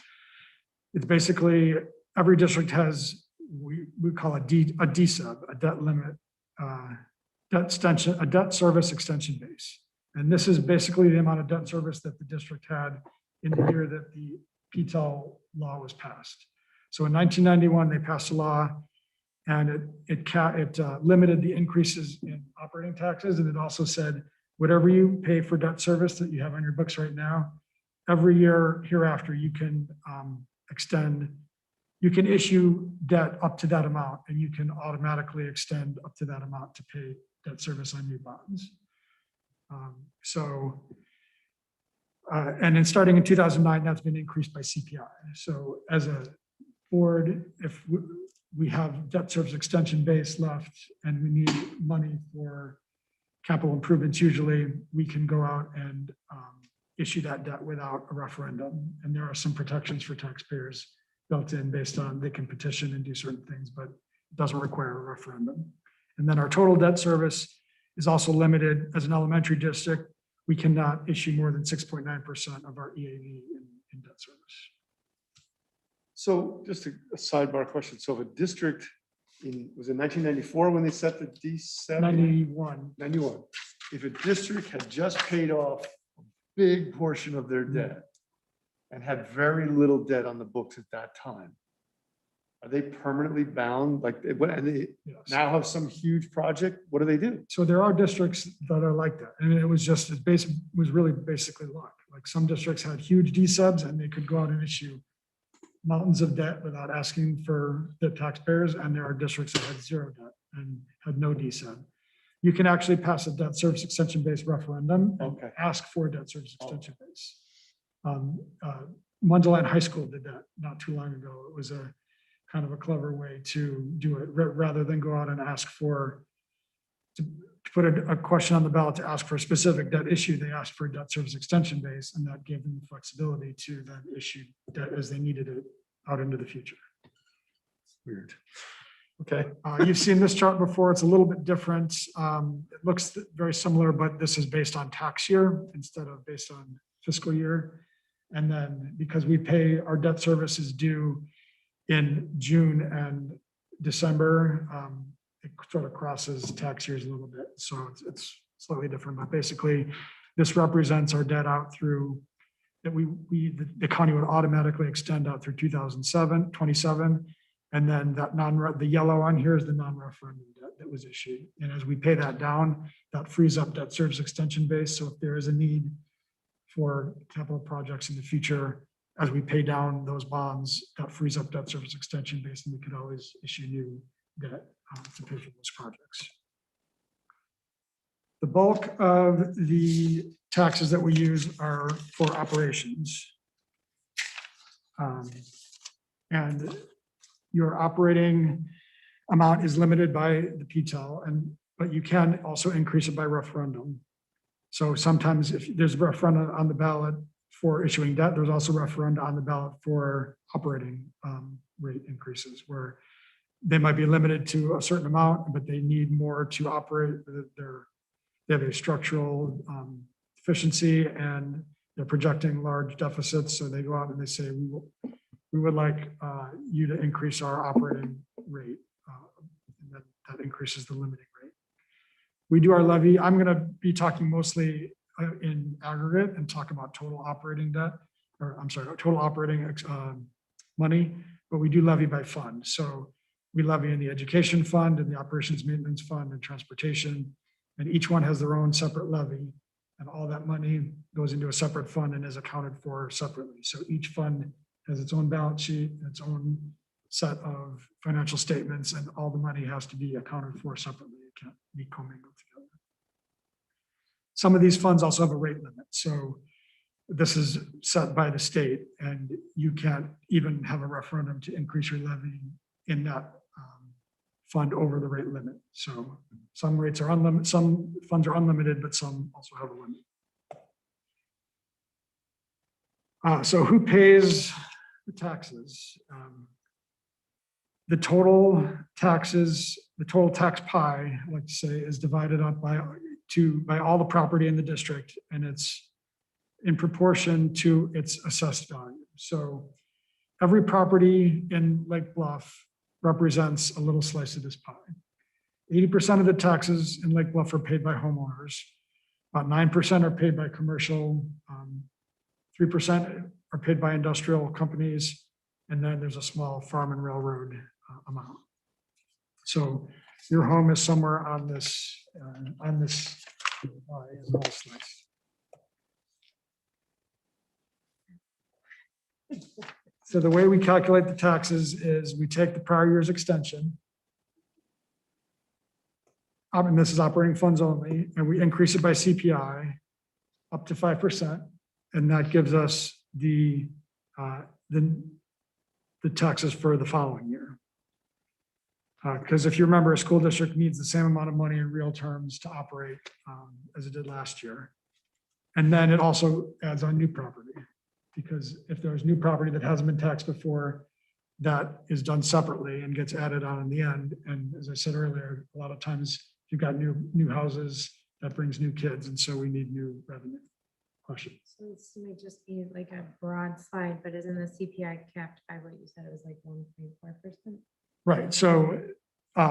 basically, every district has, we call a DSUB, a debt limit, a debt service extension base. And this is basically the amount of debt service that the district had in the year that the PTEL law was passed. So in 1991, they passed a law, and it limited the increases in operating taxes. And it also said, whatever you pay for debt service that you have on your books right now, every year hereafter, you can issue debt up to that amount, and you can automatically extend up to that amount to pay debt service on new bonds. And then starting in 2009, that's been increased by CPI. So as a board, if we have debt service extension base left and we need money for capital improvements, usually we can go out and issue that debt without a referendum. And there are some protections for taxpayers built in based on they can petition and do certain things, but it doesn't require a referendum. And then our total debt service is also limited. As an elementary district, we cannot issue more than 6.9% of our EAV in debt service. So just a sidebar question. So if a district was it 1994 when they set the D7? 91. 91. If a district had just paid off a big portion of their debt and had very little debt on the books at that time, are they permanently bound? Like, and they Yes. now have some huge project? What do they do? So there are districts that are like that. And it was really basically luck. Like some districts had huge D-subs and they could go out and issue mountains of debt without asking for the taxpayers. And there are districts that had zero debt and had no D-sub. You can actually pass a debt service extension based referendum and Okay. ask for a debt service extension base. Mundelein High School did that not too long ago. It was a kind of a clever way to do it rather than go out and ask to put a question on the ballot to ask for a specific debt issue. They asked for a debt service extension base, and that gave them the flexibility to then issue debt as they needed it out into the future. Weird. Okay. You've seen this chart before. It's a little bit different. It looks very similar, but this is based on tax year instead of based on fiscal year. And then because we pay our debt service is due in June and December, it sort of crosses tax years a little bit. So it's slightly different, but basically this represents our debt out through that the county would automatically extend out through 2027. And then that the yellow on here is the non-referendum debt that was issued. And as we pay that down, that frees up debt service extension base. So if there is a need for capital projects in the future, as we pay down those bonds, that frees up debt service extension base, and we could always issue new debt to pay for those projects. The bulk of the taxes that we use are for operations. And your operating amount is limited by the PTEL, but you can also increase it by referendum. So sometimes if there's a referendum on the ballot for issuing debt, there's also referenda on the ballot for operating rate increases, where they might be limited to a certain amount, but they need more to operate. They have a structural deficiency and they're projecting large deficits. So they go out and they say, we would like you to increase our operating rate. And that increases the limiting rate. We do our levy. I'm going to be talking mostly in aggregate and talk about total operating debt, or I'm sorry, total operating money, but we do levy by fund. So we levy in the education fund and the operations maintenance fund and transportation, and each one has their own separate levy, and all that money goes into a separate fund and is accounted for separately. So each fund has its own balance sheet, its own set of financial statements, and all the money has to be accounted for separately. It can't be commingled together. Some of these funds also have a rate limit. So this is set by the state, and you can't even have a referendum to increase your levy in that fund over the rate limit. So some rates are unlimited, some funds are unlimited, but some also have a limit. So who pays the taxes? the total taxes, the total tax pie, I like to say, is divided up by all the property in the district, and it's in proportion to its assessed value. So every property in Lake Bluff represents a little slice of this pie. 80% of the taxes in Lake Bluff are paid by homeowners. About 9% are paid by commercial, 3% are paid by industrial companies, and then there's a small farm and railroad amount. So your home is somewhere on this little slice. So the way we calculate the taxes is we take the prior year's extension. And this is operating funds only, and we increase it by CPI up to 5%. And that gives us the taxes for the following year. Because if you remember, a school district needs the same amount of money in real terms to operate as it did last year. And then it also adds on new property, because if there's new property that hasn't been taxed before, that is done separately and gets added on in the end. And as I said earlier, a lot of times you've got new houses, that brings new kids, and so we need new revenue. Question. So this might just be like a broad slide, but isn't the CPI capped by what you said? It was like 1.4%? Right, so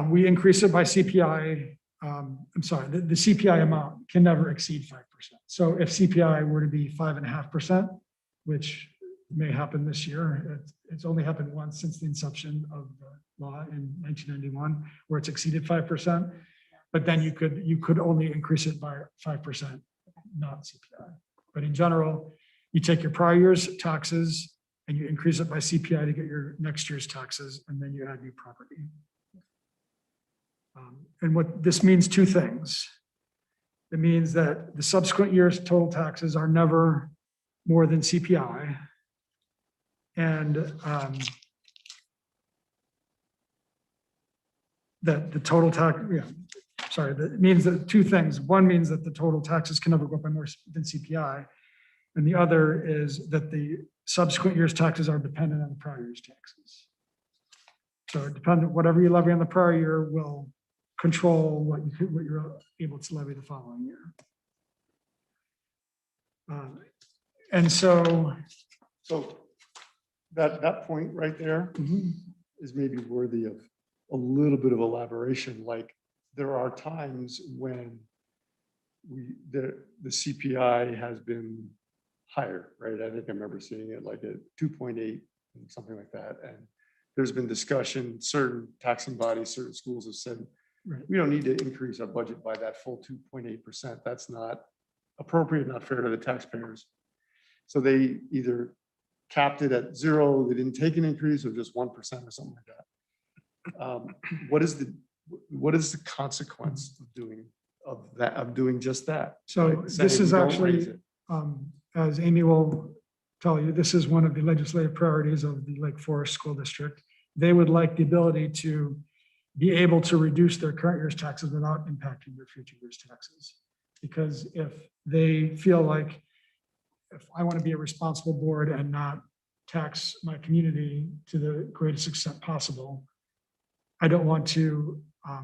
we increase it by CPI. I'm sorry, the CPI amount can never exceed 5%. So if CPI were to be 5.5%, which may happen this year, it's only happened once since the inception of the law in 1991, where it's exceeded 5%. But then you could only increase it by 5%, not CPI. But in general, you take your prior year's taxes and you increase it by CPI to get your next year's taxes, and then you add new property. And what this means, two things. It means that the subsequent year's total taxes are never more than CPI. And that the total tax, that means that two things. One means that the total taxes can never go up by more than CPI. And the other is that the subsequent year's taxes are dependent on the prior year's taxes. So dependent, whatever you levy on the prior year will control what you're able to levy the following year. And so that point right there is maybe worthy of a little bit of elaboration. Like, there are times when the CPI has been higher, right? I think I remember seeing it like at 2.8, something like that. And there's been discussion, certain taxing bodies, certain schools have said, right, we don't need to increase our budget by that full 2.8%. That's not appropriate, not fair to the taxpayers. So they either capped it at 0, they didn't take an increase, or just 1% or something like that. What is the consequence of doing just that? So Like this saying is we don't actually, raise it. as Amy will tell you, this is one of the legislative priorities of the Lake Forest School District. They would like the ability to be able to reduce their current year's taxes without impacting their future year's taxes. Because if they feel like, if I want to be a responsible board and not tax my community to the greatest extent possible, I don't want to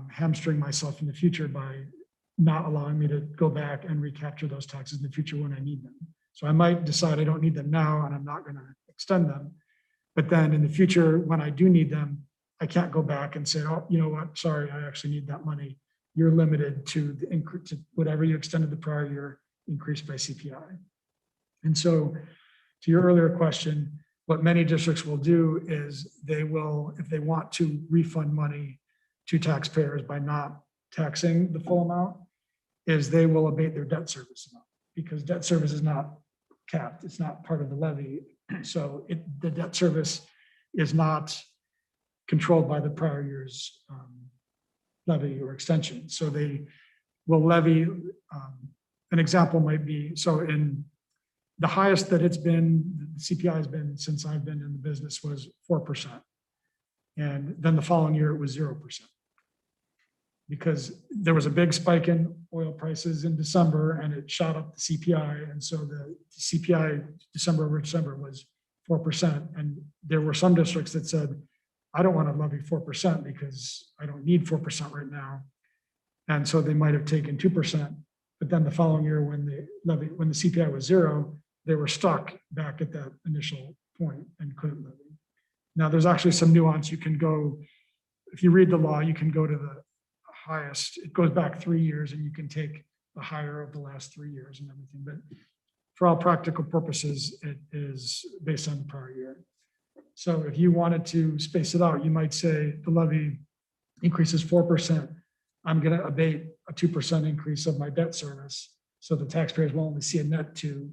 hamstring myself in the future by not allowing me to go back and recapture those taxes in the future when I need them. So I might decide I don't need them now and I'm not going to extend them. But then in the future, when I do need them, I can't go back and say, oh, you know what, sorry, I actually need that money. You're limited to the increase, to whatever you extended the prior year, increased by CPI. And so to your earlier question, what many districts will do is they will, if they want to refund money to taxpayers by not taxing the full amount, is they will abate their debt service amount, because debt service is not capped. It's not part of the levy. So the debt service is not controlled by the prior year's levy or extension. So they will levy, an example might be, so in the highest that it's been, the CPI has been since I've been in the business was 4%. And then the following year it was 0%. Because there was a big spike in oil prices in December and it shot up the CPI. And so the CPI December over December was 4%. And there were some districts that said, I don't want to levy 4% because I don't need 4% right now. And so they might have taken 2%, but then the following year when the CPI was 0, they were stuck back at that initial point and couldn't levy. Now, there's actually some nuance. You can go, if you read the law, you can go to the highest. It goes back 3 years and you can take the higher of the last 3 years and everything. But for all practical purposes, it is based on the prior year. So if you wanted to space it out, you might say the levy increases 4%. I'm going to abate a 2% increase of my debt service. So the taxpayers will only see a net 2.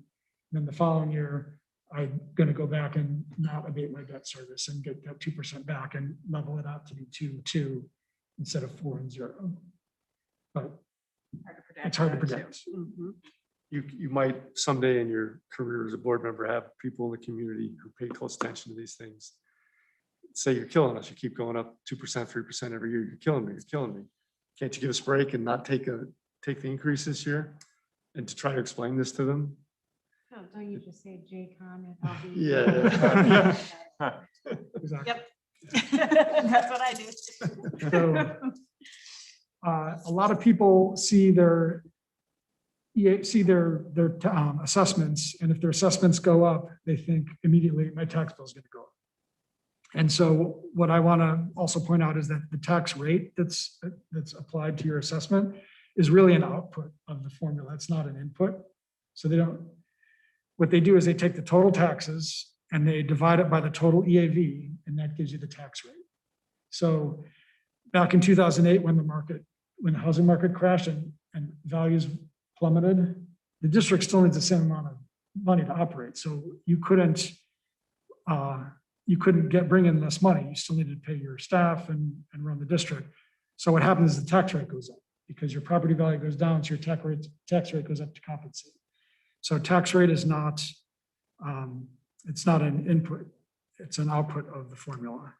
Then the following year, I'm going to go back and not abate my debt service and get that 2% back and level it out to be 2 instead of 4 and 0. But it's hard to predict. You might someday in your career as a board member have people in the community who pay close attention to these things. Say you're killing us. You keep going up 2%, 3% every year. You're killing me. You're killing me. Can't you give us a break and not take the increase this year? And to try to explain this to them. No, don't you just say JCon and I'll be. Yeah. Exactly. That's what I do. So, a lot of people see their assessments, and if their assessments go up, they think immediately my tax bill is going to go up. And so what I want to also point out is that the tax rate that's applied to your assessment is really an output of the formula. It's not an input. So what they do is they take the total taxes and they divide it by the total EAV, and that gives you the tax rate. So back in 2008, when the housing market crashed and values plummeted, the district still needs the same amount of money to operate. So you couldn't bring in less money. You still needed to pay your staff and run the district. So what happens is the tax rate goes up because your property value goes down, so your tax rate goes up to compensate. So tax rate is not, it's not an input, it's an output of the formula.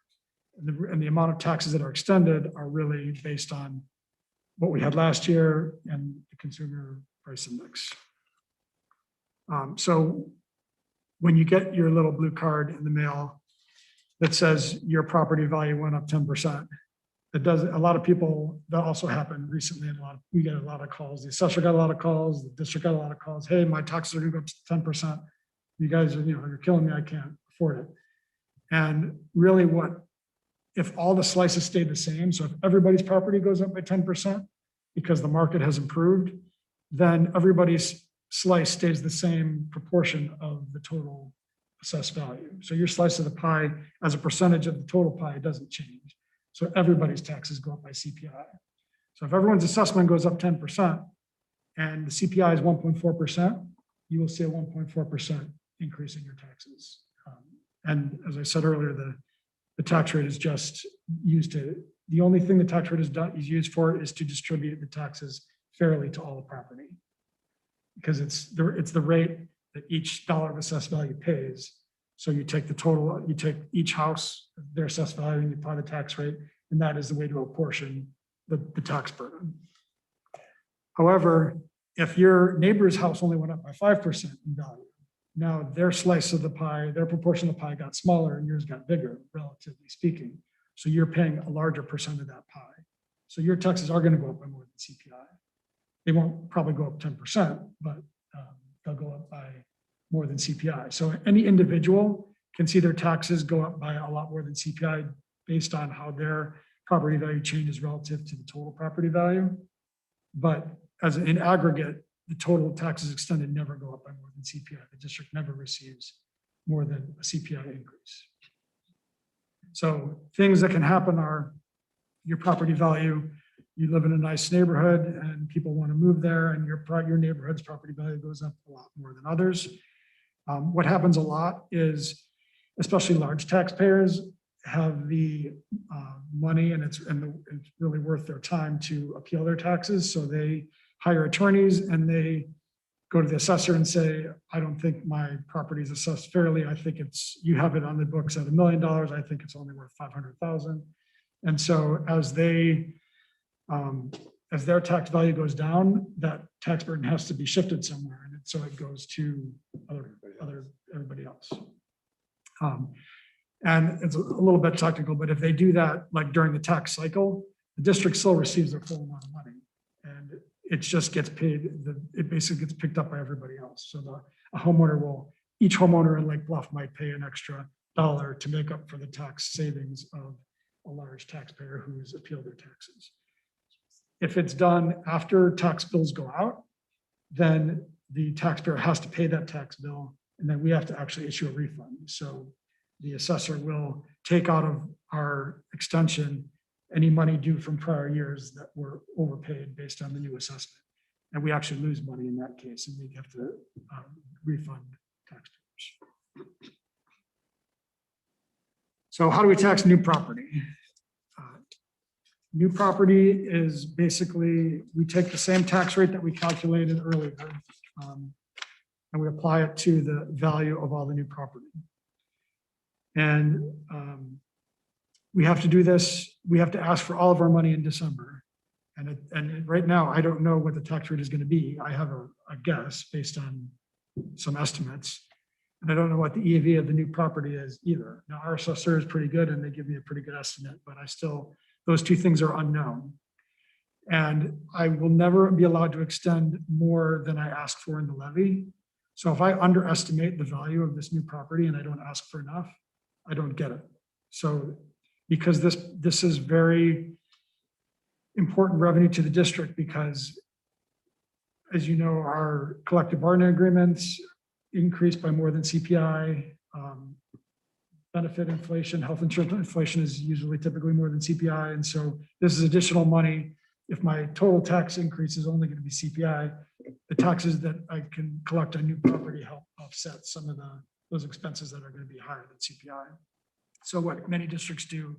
And the amount of taxes that are extended are really based on what we had last year and the consumer price index. So when you get your little blue card in the mail that says your property value went up 10%, it does, a lot of people, that also happened recently, and we get a lot of calls. The assessor got a lot of calls, the district got a lot of calls. Hey, my taxes are gonna go up to 10%. You guys are, you're killing me, I can't afford it. And really if all the slices stay the same, so if everybody's property goes up by 10% because the market has improved, then everybody's slice stays the same proportion of the total assessed value. So your slice of the pie as a percentage of the total pie doesn't change. So everybody's taxes go up by CPI. So if everyone's assessment goes up 10% and the CPI is 1.4%, you will see a 1.4% increase in your taxes. And as I said earlier, the tax rate is just used the only thing the tax rate is used for is to distribute the taxes fairly to all the property. Because it's the rate that each dollar of assessed value pays. So you take the total, you take each house, their assessed value, and you apply the tax rate, and that is the way to apportion the tax burden. However, if your neighbor's house only went up by 5% in value, now their slice of the pie, their proportion of the pie got smaller and yours got bigger, relatively speaking. So you're paying a larger percent of that pie. So your taxes are going to go up by more than CPI. They won't probably go up 10%, but they'll go up by more than CPI. So any individual can see their taxes go up by a lot more than CPI based on how their property value changes relative to the total property value. But as in aggregate, the total taxes extended never go up by more than CPI. The district never receives more than a CPI increase. So things that can happen are your property value, you live in a nice neighborhood and people want to move there and your neighborhood's property value goes up a lot more than others. What happens a lot is, especially large taxpayers have the money and it's really worth their time to appeal their taxes. So they hire attorneys and they go to the assessor and say, I don't think my property is assessed fairly. I think you have it on the books at $1 million. I think it's only worth 500,000. And so as their tax value goes down, that tax burden has to be shifted somewhere. And so it goes to everybody else. And it's a little bit technical, but if they do that, like during the tax cycle, the district still receives their full amount of money. And it just gets paid, it basically gets picked up by everybody else. So each homeowner in Lake Bluff might pay an extra $1 to make up for the tax savings of a large taxpayer who's appealed their taxes. If it's done after tax bills go out, then the taxpayer has to pay that tax bill, and then we have to actually issue a refund. So the assessor will take out of our extension any money due from prior years that were overpaid based on the new assessment. And we actually lose money in that case, and we have to refund taxpayers. So how do we tax new property? New property is basically, we take the same tax rate that we calculated earlier, and we apply it to the value of all the new property. And we have to do this, we have to ask for all of our money in December. And right now, I don't know what the tax rate is going to be. I have a guess based on some estimates. And I don't know what the EAV of the new property is either. Now, our assessor is pretty good and they give me a pretty good estimate, but those two things are unknown. And I will never be allowed to extend more than I ask for in the levy. So if I underestimate the value of this new property and I don't ask for enough, I don't get it. So because this is very important revenue to the district, because as you know, our collective bargaining agreements increased by more than CPI. Benefit inflation, health insurance inflation is usually typically more than CPI. And so this is additional money. If my total tax increase is only going to be CPI, the taxes that I can collect on new property help offset some of those expenses that are going to be higher than CPI. So what many districts do,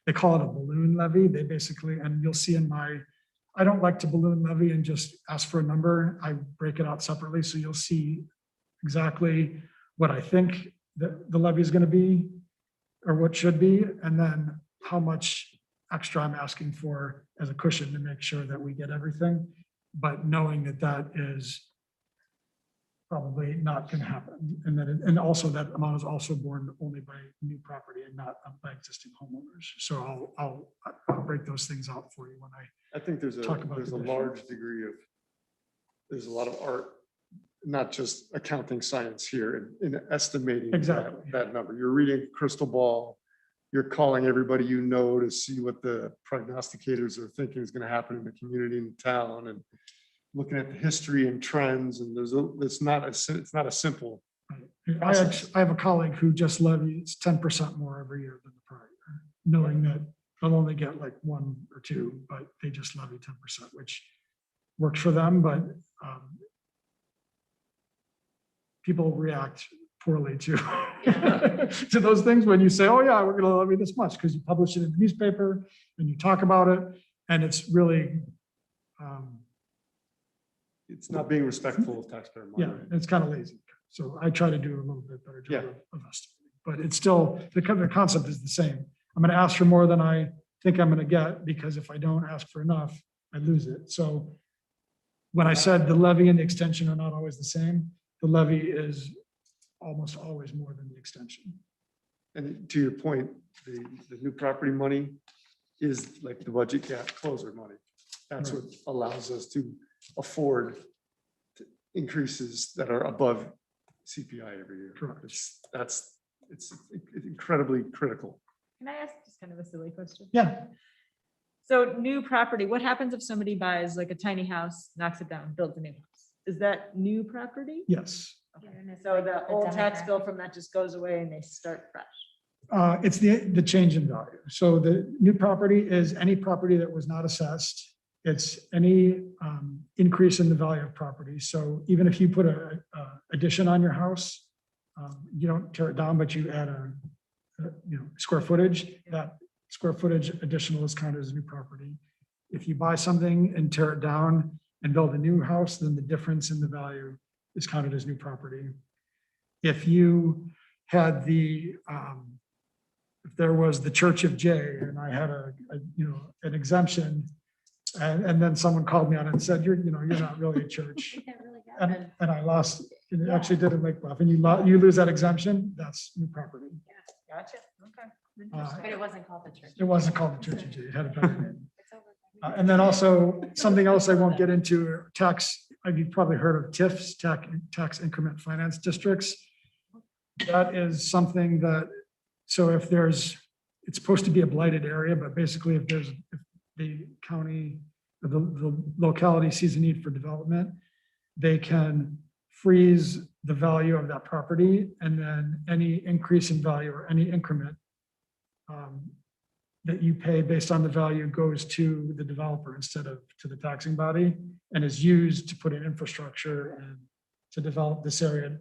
they call it a balloon levy. They basically, and you'll see I don't like to balloon levy and just ask for a number. I break it out separately. So you'll see exactly what I think the levy is going to be, or what should be, and then how much extra I'm asking for as a cushion to make sure that we get everything, but knowing that that is probably not going to happen. And also that amount is also borne only by new property and not by existing homeowners. So I'll break those things out for you when I think there's a large degree of, there's a lot of art, not just accounting science here in estimating Exactly. that number. You're reading crystal ball, you're calling everybody you know to see what the prognosticators are thinking is going to happen in the community and town, and looking at the history and trends. And it's not a simple. I have a colleague who just levies 10% more every year than the prior year, knowing that they'll only get like 1 or 2, but they just levy 10%, which works for them. But people react poorly to to those things when you say, oh yeah, we're going to levy this much, because you publish it in the newspaper and you talk about it, and it's really it's not being respectful of taxpayer money. yeah, it's kind of lazy. So I try to do a little bit better job of estimating, but it's still, the concept is the same. I'm going to ask for more than I think I'm going to get, because if I don't ask for enough, I lose it. So when I said the levy and the extension are not always the same, the levy is almost always more than the extension. And to your point, the new property money is like the budget gap closer money. That's what allows us to afford increases that are above CPI every year. Correct. It's incredibly critical. Can I ask just kind of a silly question? Yeah. So new property, what happens if somebody buys like a tiny house, knocks it down, builds a new house? Is that new property? Yes. Okay. So the old tax bill from that just goes away and they start fresh? It's the change in value. So the new property is any property that was not assessed. It's any increase in the value of property. So even if you put a addition on your house, you don't tear it down, but you add a square footage. That square footage additional is counted as new property. If you buy something and tear it down and build a new house, then the difference in the value is counted as new property. If you had if there was the Church of J and I had an exemption, and then someone called me on it and said, you're not really a church. And I lost, and it actually did a make bluff, and you lose that exemption, that's new property. Gotcha. But it wasn't called the church. It wasn't called the Church of Jesus. It had a better name. It's over. And then also something else I won't get into, tax, you've probably heard of TIFs, tax increment finance districts. That is something that, so if there's, it's supposed to be a blighted area, but basically if the county, the locality sees a need for development, they can freeze the value of that property, and then any increase in value or any increment that you pay based on the value goes to the developer instead of to the taxing body, and is used to put in infrastructure and to develop this area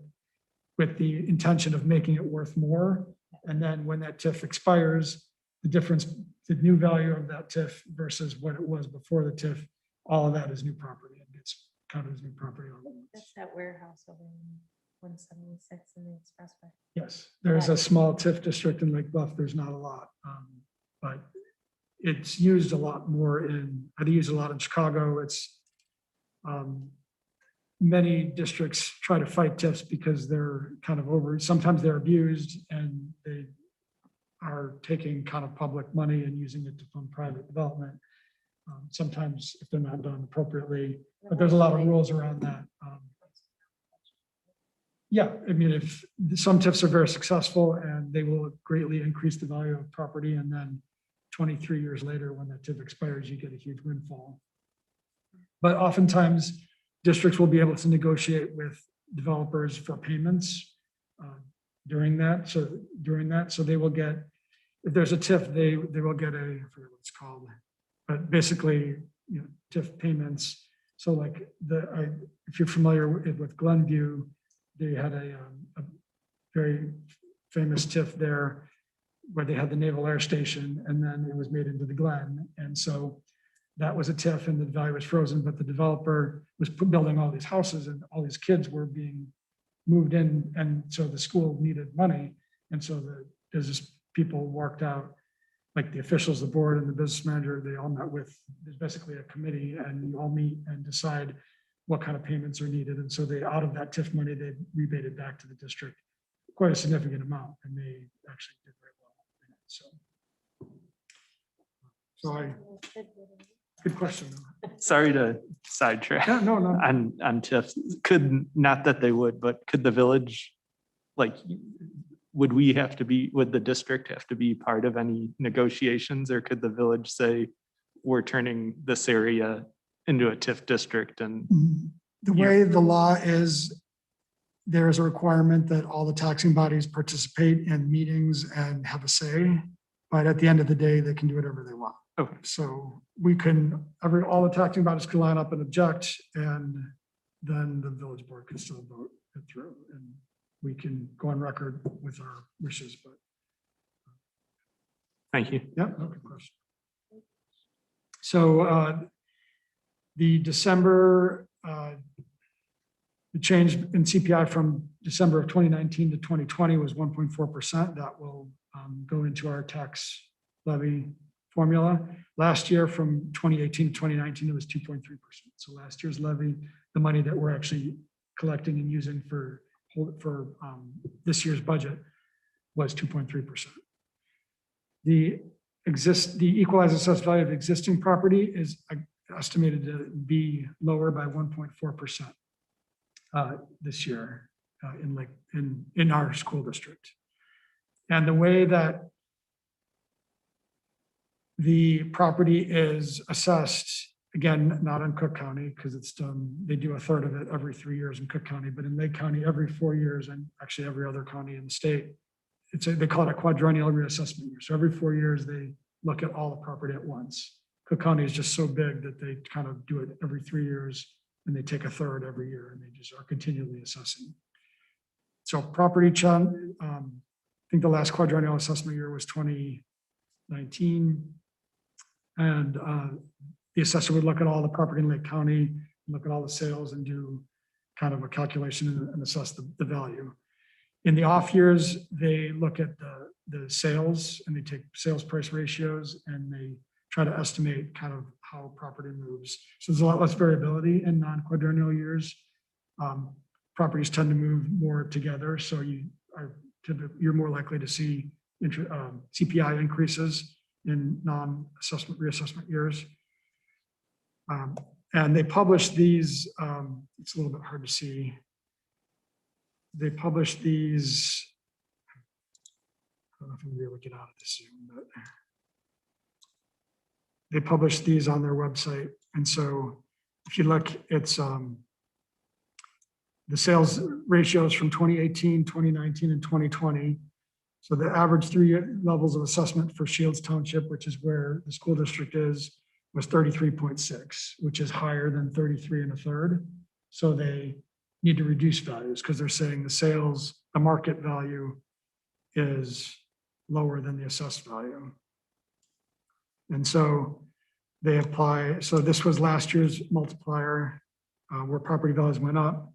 with the intention of making it worth more. And then when that TIF expires, the difference, the new value of that TIF versus what it was before the TIF, all of that is new property and gets counted as new property. all at once. That's that warehouse over in 176 in the expressway. Yes, there's a small TIF district in Lake Bluff. There's not a lot, but it's used a lot more I use a lot in Chicago. It's many districts try to fight TIFs because they're kind of sometimes they're abused and they are taking kind of public money and using it to fund private development. Sometimes if they're not done appropriately, but there's a lot of rules around that. Yeah, I mean, if some TIFs are very successful and they will greatly increase the value of property, and then 23 years later, when that TIF expires, you get a huge windfall. But oftentimes, districts will be able to negotiate with developers for payments during that. So they will get, if there's a TIF, they will get I forget what it's called, but basically, TIF payments. So like if you're familiar with Glenview, they had a very famous TIF there where they had the Naval Air Station, and then it was made into the Glen. And so that was a TIF and the value was frozen, but the developer was building all these houses and all these kids were being moved in. And so the school needed money. And so the business people worked out, like the officials, the board and the business manager, they all met with, there's basically a committee, and you all meet and decide what kind of payments are needed. And so they, out of that TIF money, they rebated back to the district quite a significant amount, and they actually did very well in it. Good question. Sorry to sidetrack Yeah, no. on TIFs. Not that they would, but could the village, would the district have to be part of any negotiations, or could the village say, we're turning this area into a TIF district? And The way the law is, there is a requirement that all the taxing bodies participate in meetings and have a say, but at the end of the day, they can do whatever they want. Okay. So we can, all the taxing bodies can line up and object, and then the village board can still vote it through, and we can go on record with our wishes, but. thank you. Yeah, no, good question. So the December, the change in CPI from December of 2019 to 2020 was 1.4%. That will go into our tax levy formula. Last year, from 2018 to 2019, it was 2.3%. So last year's levy, the money that we're actually collecting and using for this year's budget, was 2.3%. The equalized assessed value of existing property is estimated to be lower by 1.4% this year in our school district. And the way that the property is assessed, again, not in Cook County, because it's done, they do a third of it every 3 years in Cook County, but in Lake County, every 4 years, and actually every other county in the state, they call it a quadrennial reassessment year. So every 4 years, they look at all the property at once. Cook County is just so big that they kind of do it every 3 years, and they take a third every year, and they just are continually assessing. So property, I think the last quadrennial assessment year was 2019. And the assessor would look at all the property in Lake County, look at all the sales, and do kind of a calculation and assess the value. In the off years, they look at the sales, and they take sales price ratios, and they try to estimate kind of how property moves. So there's a lot less variability in non-quadrennial years. Properties tend to move more together, so you're more likely to see CPI increases in non-assessment reassessment years. And they publish these, it's a little bit hard to see. They publish these. I don't know if I'm gonna be able to get out of this Zoom, but they publish these on their website. And so if you look, it's the sales ratios from 2018, 2019, and 2020. So the average 3 levels of assessment for Shields Township, which is where the school district is, was 33.6, which is higher than 33 1/3. So they need to reduce values because they're saying the market value is lower than the assessed value. And so they apply, so this was last year's multiplier where property values went up.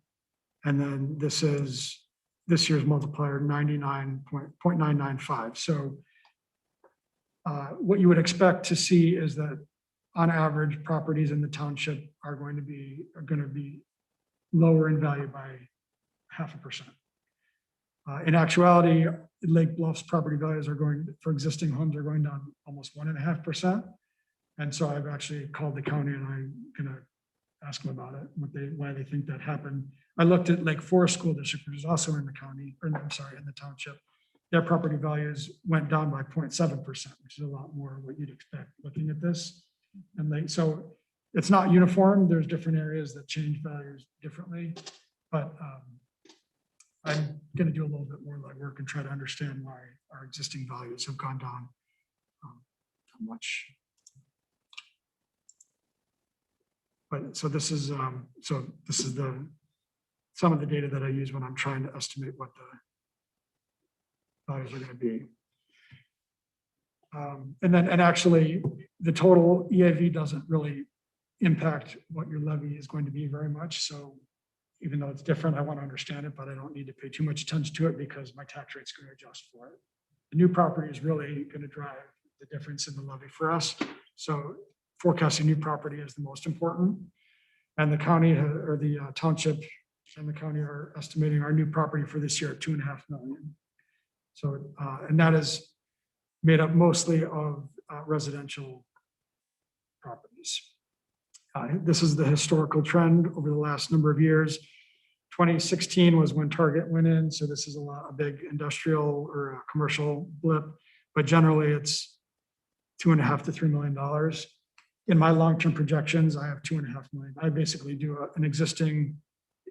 And then this is this year's multiplier, 99.995. So what you would expect to see is that on average, properties in the township are going to be lower in value by 0.5%. In actuality, Lake Bluff's property values for existing homes are going down almost 1.5%. And so I've actually called the county and I'm gonna ask them about it, why they think that happened. I looked at Lake Forest School District, which is also in the county, or I'm sorry, in the township. Their property values went down by 0.7%, which is a lot more what you'd expect looking at this. And so it's not uniform. There's different areas that change values differently, but I'm going to do a little bit more legwork and try to understand why our existing values have gone down how much. But so this is some of the data that I use when I'm trying to estimate what the values are going to be. And actually the total EAV doesn't really impact what your levy is going to be very much. So even though it's different, I want to understand it, but I don't need to pay too much attention to it because my tax rate's going to adjust for it. The new property is really going to drive the difference in the levy for us. So forecasting new property is the most important. And the county or the township and the county are estimating our new property for this year at $2.5 million. So, and that is made up mostly of residential properties. This is the historical trend over the last number of years. 2016 was when Target went in. So this is a big industrial or a commercial blip, but generally it's $2.5 to $3 million. In my long-term projections, I have $2.5 million. I basically do an existing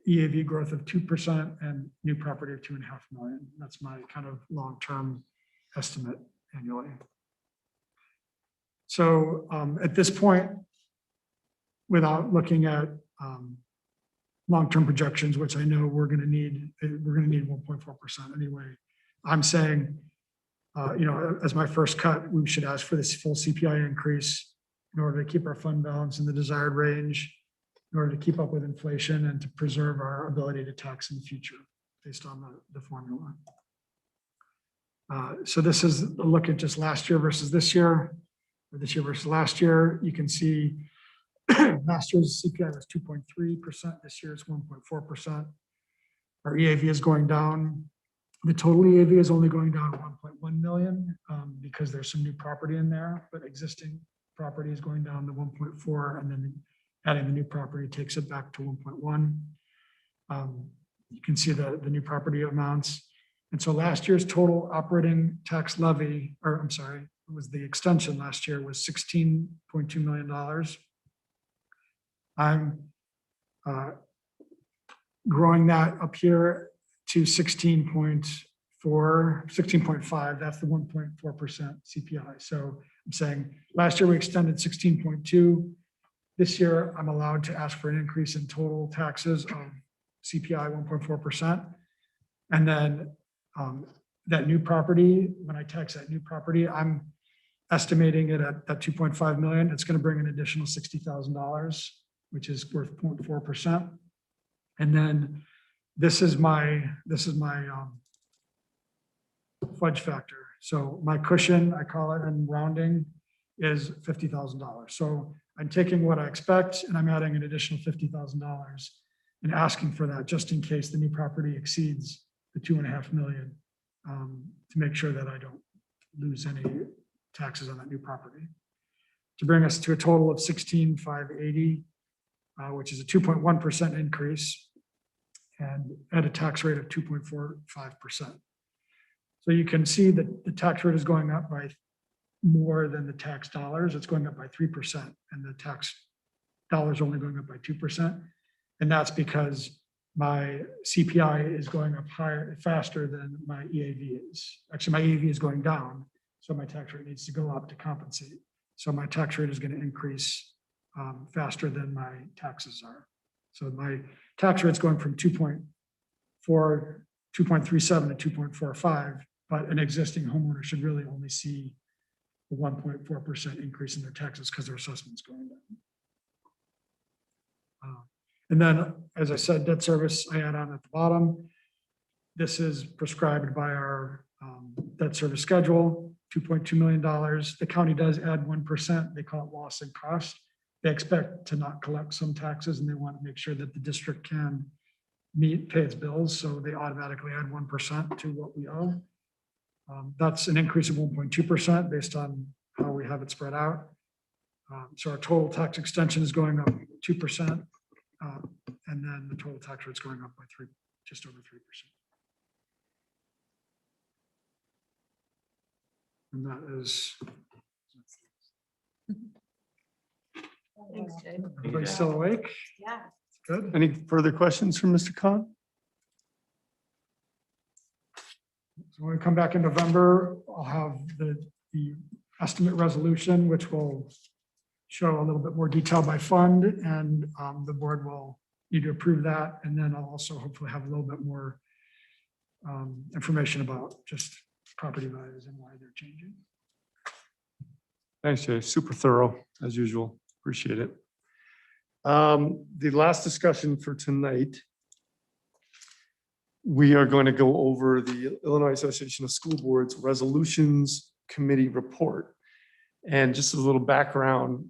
EAV growth of 2% and new property of $2.5 million. That's my kind of long-term estimate annually. So at this point, without looking at long-term projections, which I know we're going to need 1.4% anyway. I'm saying, as my first cut, we should ask for this full CPI increase in order to keep our fund balance in the desired range, in order to keep up with inflation and to preserve our ability to tax in the future based on the formula. So this is a look at just last year versus this year, or this year versus last year. You can see last year's CPI was 2.3%. This year it's 1.4%. Our EAV is going down. The total EAV is only going down 1.1 million because there's some new property in there, but existing property is going down to 1.4, and then adding the new property takes it back to 1.1. You can see the new property amounts. And so last year's total operating tax levy, or I'm sorry, it was the extension last year was $16.2 million. I'm growing that up here to 16.5. That's the 1.4% CPI. So I'm saying last year we extended 16.2. This year I'm allowed to ask for an increase in total taxes of CPI 1.4%. And then that new property, when I tax that new property, I'm estimating it at 2.5 million. It's going to bring an additional $60,000, which is worth 0.4%. And then this is my fudge factor. So my cushion, I call it, and rounding is $50,000. So I'm taking what I expect and I'm adding an additional $50,000 and asking for that just in case the new property exceeds the 2.5 million to make sure that I don't lose any taxes on that new property. To bring us to a total of 16,580, which is a 2.1% increase and at a tax rate of 2.45%. So you can see that the tax rate is going up by more than the tax dollars. It's going up by 3% and the tax dollars only going up by 2%. And that's because my CPI is going up higher, faster than my EAV is. Actually, my EAV is going down, so my tax rate needs to go up to compensate. So my tax rate is going to increase faster than my taxes are. So my tax rate's going from 2.37 to 2.45, but an existing homeowner should really only see a 1.4% increase in their taxes because their assessment's going down. And then, as I said, debt service I add on at the bottom. This is prescribed by our debt service schedule, $2.2 million. The county does add 1%. They call it loss and cost. They expect to not collect some taxes and they want to make sure that the district can pay its bills. So they automatically add 1% to what we owe. That's an increase of 1.2% based on how we have it spread out. So our total tax extension is going up 2%. And then the total tax rate is going up by just over 3%. And that is. Thanks, Jay. Everybody still awake? Yeah. Good. Any further questions from Mr. Khan? So when we come back in November, I'll have the estimate resolution, which will show a little bit more detail by fund, and the board will need to approve that. And then I'll also hopefully have a little bit more information about just property values and why they're changing. Thanks, Jay. Super thorough, as usual. Appreciate it. The last discussion for tonight, we are going to go over the Illinois Association of School Boards Resolutions Committee report. And just a little background,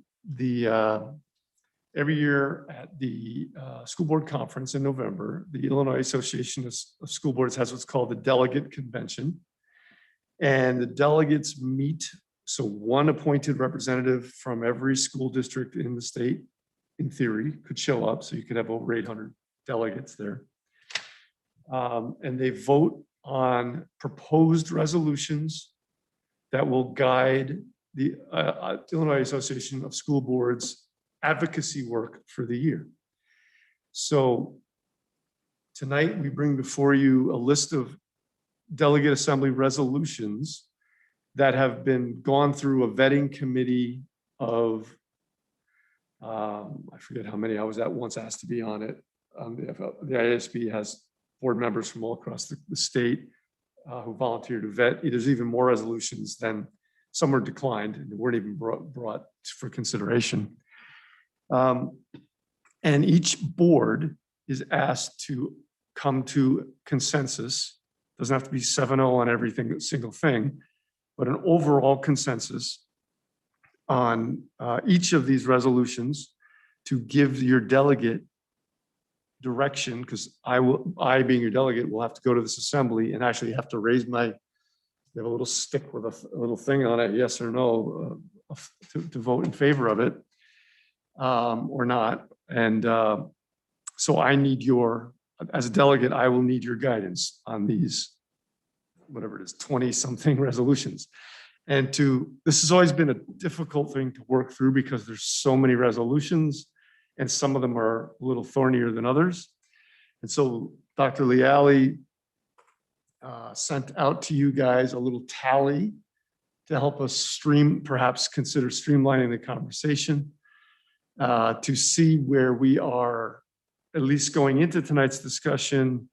every year at the school board conference in November, the Illinois Association of School Boards has what's called the Delegate Convention. And the delegates meet, so one appointed representative from every school district in the state, in theory, could show up. So you could have over 800 delegates there. And they vote on proposed resolutions that will guide the Illinois Association of School Boards advocacy work for the year. So tonight we bring before you a list of delegate assembly resolutions that have been gone through a vetting committee of, I forget how many, I was once asked to be on it. The ISB has board members from all across the state who volunteer to vet. There's even more resolutions than some were declined and weren't even brought for consideration. And each board is asked to come to consensus. Doesn't have to be 7-0 on everything, single thing, but an overall consensus on each of these resolutions to give your delegate direction, because I being your delegate will have to go to this assembly and actually have to raise they have a little stick with a little thing on it, yes or no, to vote in favor of it or not. And so I need as a delegate, I will need your guidance on these, whatever it is, 20 something resolutions. And this has always been a difficult thing to work through because there's so many resolutions and some of them are a little thornier than others. And so Dr. Lealy sent out to you guys a little tally to help us perhaps consider streamlining the conversation to see where we are, at least going into tonight's discussion,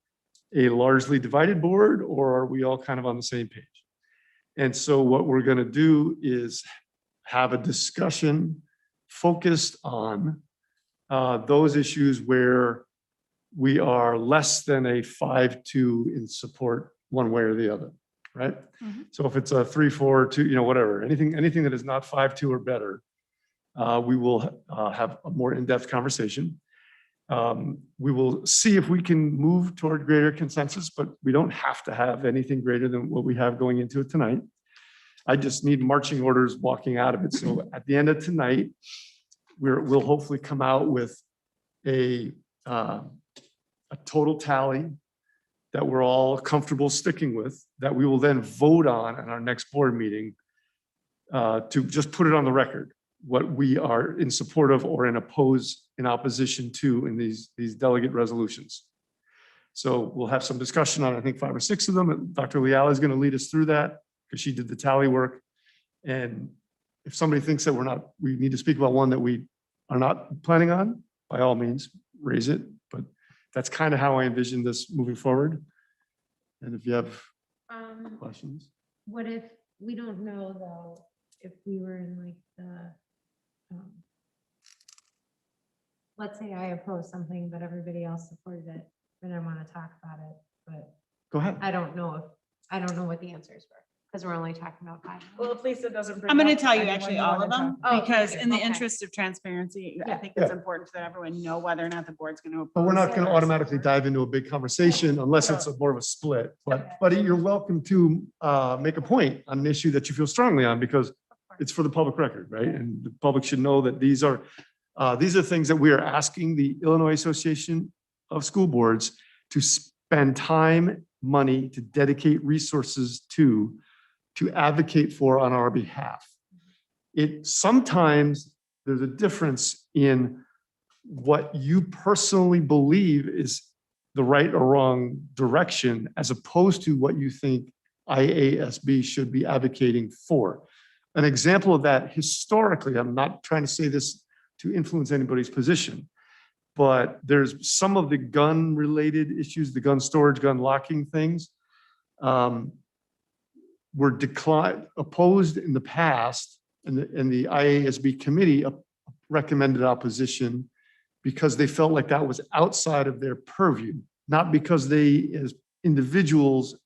a largely divided board, or are we all kind of on the same page? And so what we're going to do is have a discussion focused on those issues where we are less than a 5-2 in support one way or the other, right? Mm-hmm. So if it's a 3-4-2, whatever, anything that is not 5-2 or better, we will have a more in-depth conversation. We will see if we can move toward greater consensus, but we don't have to have anything greater than what we have going into it tonight. I just need marching orders walking out of it. So at the end of tonight, we'll hopefully come out with a total tally that we're all comfortable sticking with, that we will then vote on at our next board meeting to just put it on the record, what we are in support of or in opposition to in these delegate resolutions. So we'll have some discussion on, I think, 5 or 6 of them. And Dr. Leal is going to lead us through that because she did the tally work. And if somebody thinks that we need to speak about one that we are not planning on, by all means, raise it. But that's kind of how I envision this moving forward. And if you have questions. What if, we don't know though, if we were in like the, let's say I oppose something, but everybody else supported it, and I want to talk about it, but Go ahead. I don't know what the answers were, because we're only talking about 5. Well, if Lisa doesn't. I'm going to tell you actually all of them, Oh, because thank in you. the Okay. interest of transparency, I Yeah. think it's Yeah. important that everyone know whether or not the board's going to. But we're not going to automatically dive into a big conversation unless it's more of a split. But you're welcome to make a point on an issue that you feel strongly on, because it's for the public record, right? And the public should know that these are things that we are asking the Illinois Association of School Boards to spend time, money, to dedicate resources to advocate for on our behalf. Sometimes there's a difference in what you personally believe is the right or wrong direction, as opposed to what you think IASB should be advocating for. An example of that historically, I'm not trying to say this to influence anybody's position, but there's some of the gun related issues, the gun storage, gun locking things, were opposed in the past, and the IASB committee recommended opposition because they felt like that was outside of their purview, not because they as individuals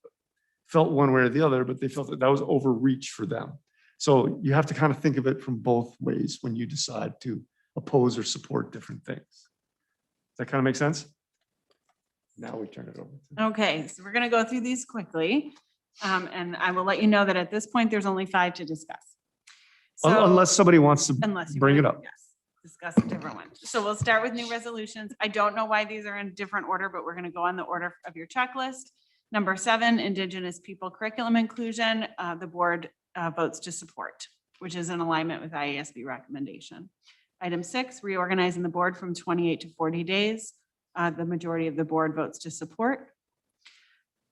felt one way or the other, but they felt that was overreach for them. So you have to kind of think of it from both ways when you decide to oppose or support different things. Does that kind of make sense? Now we turn it over. Okay, so we're going to go through these quickly. And I will let you know that at this point, there's only 5 to discuss. So- Unless somebody wants to Unless you bring it want up. to, yes, discuss a different one. So we'll start with new resolutions. I don't know why these are in different order, but we're going to go on the order of your checklist. Number 7, Indigenous people curriculum inclusion. The board votes to support, which is in alignment with IASB recommendation. Item 6, reorganizing the board from 28 to 40 days. The majority of the board votes to support,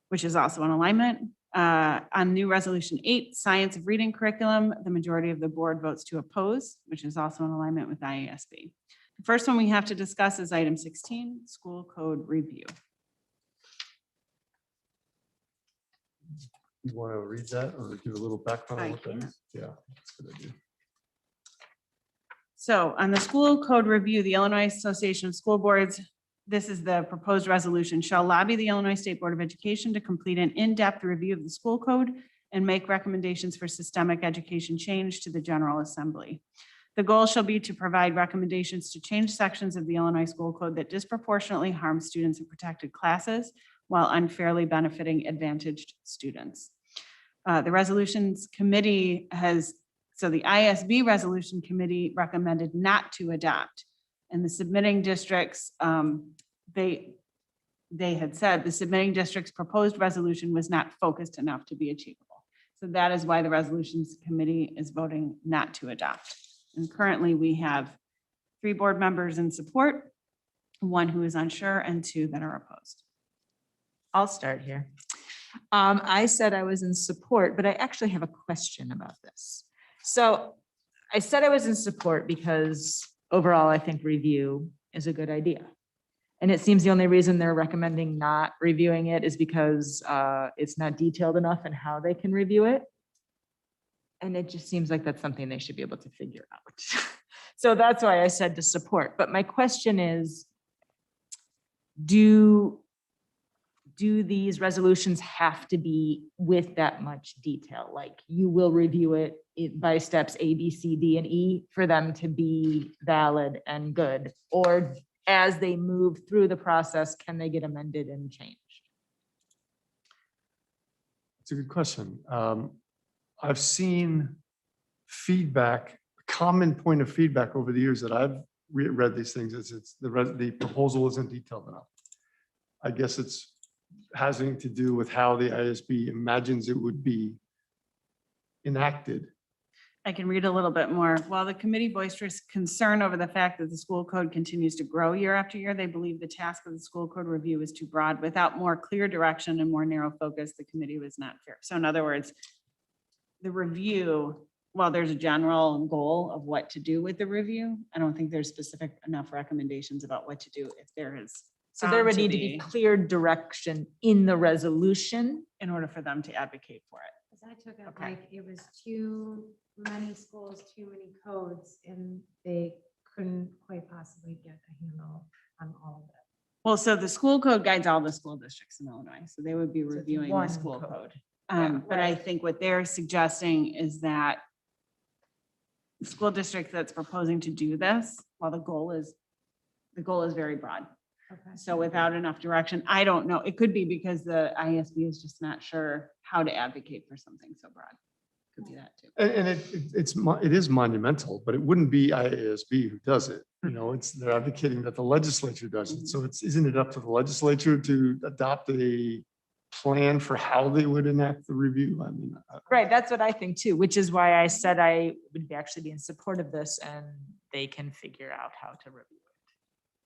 which is also in alignment. On new resolution 8, science of reading curriculum, the majority of the board votes to oppose, which is also in alignment with IASB. The first one we have to discuss is item 16, school code review. You want to read that or give a little background on I what that can. is? Yeah, that's a good idea. So on the school code review, the Illinois Association of School Boards, this is the proposed resolution, shall lobby the Illinois State Board of Education to complete an in-depth review of the school code and make recommendations for systemic education change to the General Assembly. The goal shall be to provide recommendations to change sections of the Illinois school code that disproportionately harm students in protected classes while unfairly benefiting advantaged students. The resolutions committee the ISB resolution committee recommended not to adopt. And the submitting districts, they had said the submitting district's proposed resolution was not focused enough to be achievable. So that is why the resolutions committee is voting not to adopt. And currently we have 3 board members in support, 1 who is unsure, and 2 that are opposed. I'll start here. I said I was in support, but I actually have a question about this. So I said I was in support because overall, I think review is a good idea. And it seems the only reason they're recommending not reviewing it is because it's not detailed enough in how they can review it. And it just seems like that's something they should be able to figure out. So that's why I said to support. But my question is, do these resolutions have to be with that much detail? Like you will review it by steps A, B, C, D, and E for them to be valid and good? Or as they move through the process, can they get amended and changed? It's a good question. I've seen feedback, common point of feedback over the years that I've read these things is the proposal isn't detailed enough. I guess it's having to do with how the ISB imagines it would be enacted. I can read a little bit more. While the committee voiced concern over the fact that the school code continues to grow year after year, they believe the task of the school code review is too broad. Without more clear direction and more narrow focus, the committee was not fair. So in other words, the review, while there's a general goal of what to do with the review, I don't think there's specific enough recommendations about what to do if there is. So there would found need to be clear direction in the resolution. in order for them to advocate for it. Because I took it Okay. like it was too many schools, too many codes, and they couldn't quite possibly get a handle on all of it. Well, so the school code guides all the school districts in Illinois, so they would be So it's reviewing the one school code. code. Yeah, But I right. think what they're suggesting is that the school district that's proposing to do this, while the goal is very broad. Okay. So without enough direction, I don't know, it could be because the ISB is just not sure how to advocate for something so broad. Could be that too. And it is monumental, but it wouldn't be IASB who does it. You know, they're advocating that the legislature does it. So isn't it up to the legislature to adopt a plan for how they would enact the review? I mean, Right, that's what I think too, which is why I said I would actually be in support of this and they can figure out how to review it.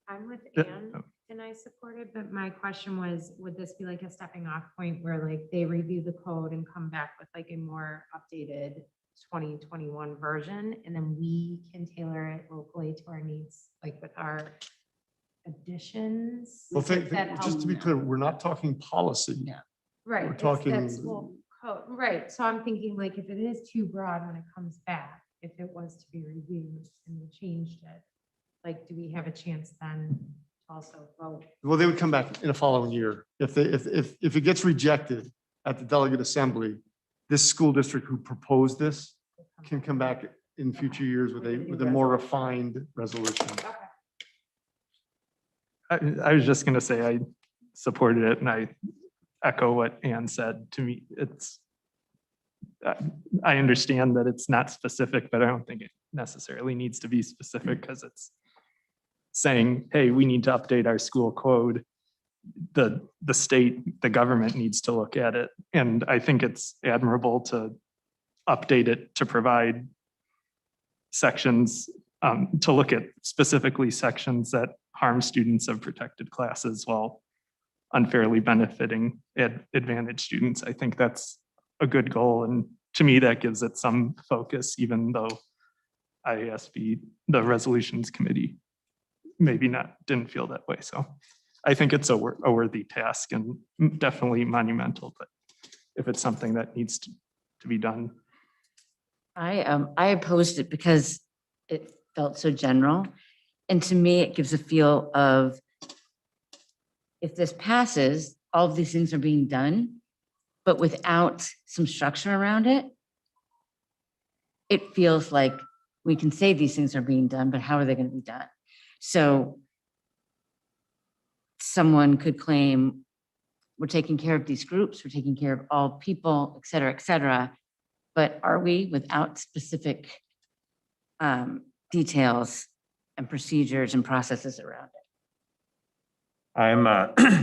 I'm with Yeah. Anne and I support it, but my question was, would this be like a stepping off point where like they review the code and come back with like a more updated 2021 version, and then we can tailor it locally to our needs, like with our additions? well, If that just to be helps. clear, we're not talking policy. Yeah. Right. we're it's talking- that school code, right, so I'm thinking like if it is too broad when it comes back, if it was to be reviewed and we changed it, like, do we have a chance then to also vote? Well, they would come back in a following year. If it gets rejected at the delegate assembly, this school district who proposed this can come back in future years with a more refined resolution. I was just gonna say I supported it and I echo what Ann said. To me, I understand that it's not specific, but I don't think it necessarily needs to be specific because it's saying, hey, we need to update our school code. The state, the government needs to look at it. And I think it's admirable to update it to provide sections, to look at specifically sections that harm students of protected classes while unfairly benefiting advantaged students. I think that's a good goal. And to me, that gives it some focus, even though IASB, the resolutions committee, maybe didn't feel that way. So I think it's a worthy task and definitely monumental, but if it's something that needs to be done. I opposed it because it felt so general. And to me, it gives a feel of if this passes, all of these things are being done, but without some structure around it, it feels like we can say these things are being done, but how are they going to be done? So someone could claim we're taking care of these groups, we're taking care of all people, et cetera, et cetera. But are we without specific details and procedures and processes around it? I'm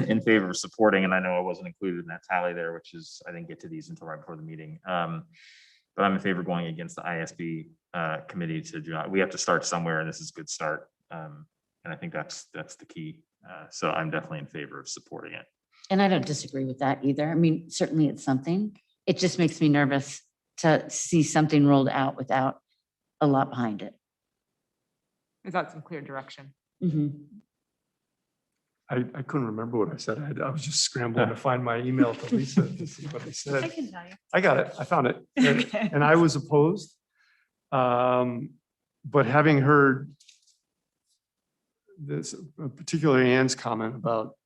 in favor of supporting, and I know I wasn't included in that tally there, which is, I didn't get to these until right before the meeting. But I'm in favor of going against the ISB committee we have to start somewhere, and this is a good start. And I think that's the key. So I'm definitely in favor of supporting it. And I don't disagree with that either. I mean, certainly it's something. It just makes me nervous to see something rolled out without a lot behind it. Without some clear direction. Mhm. I couldn't remember what I said. I was just scrambling to find my email to Lisa to see what I I said. can tell you. I got it. I found it. And- Okay. And I was opposed. But having heard this, particularly Ann's comment about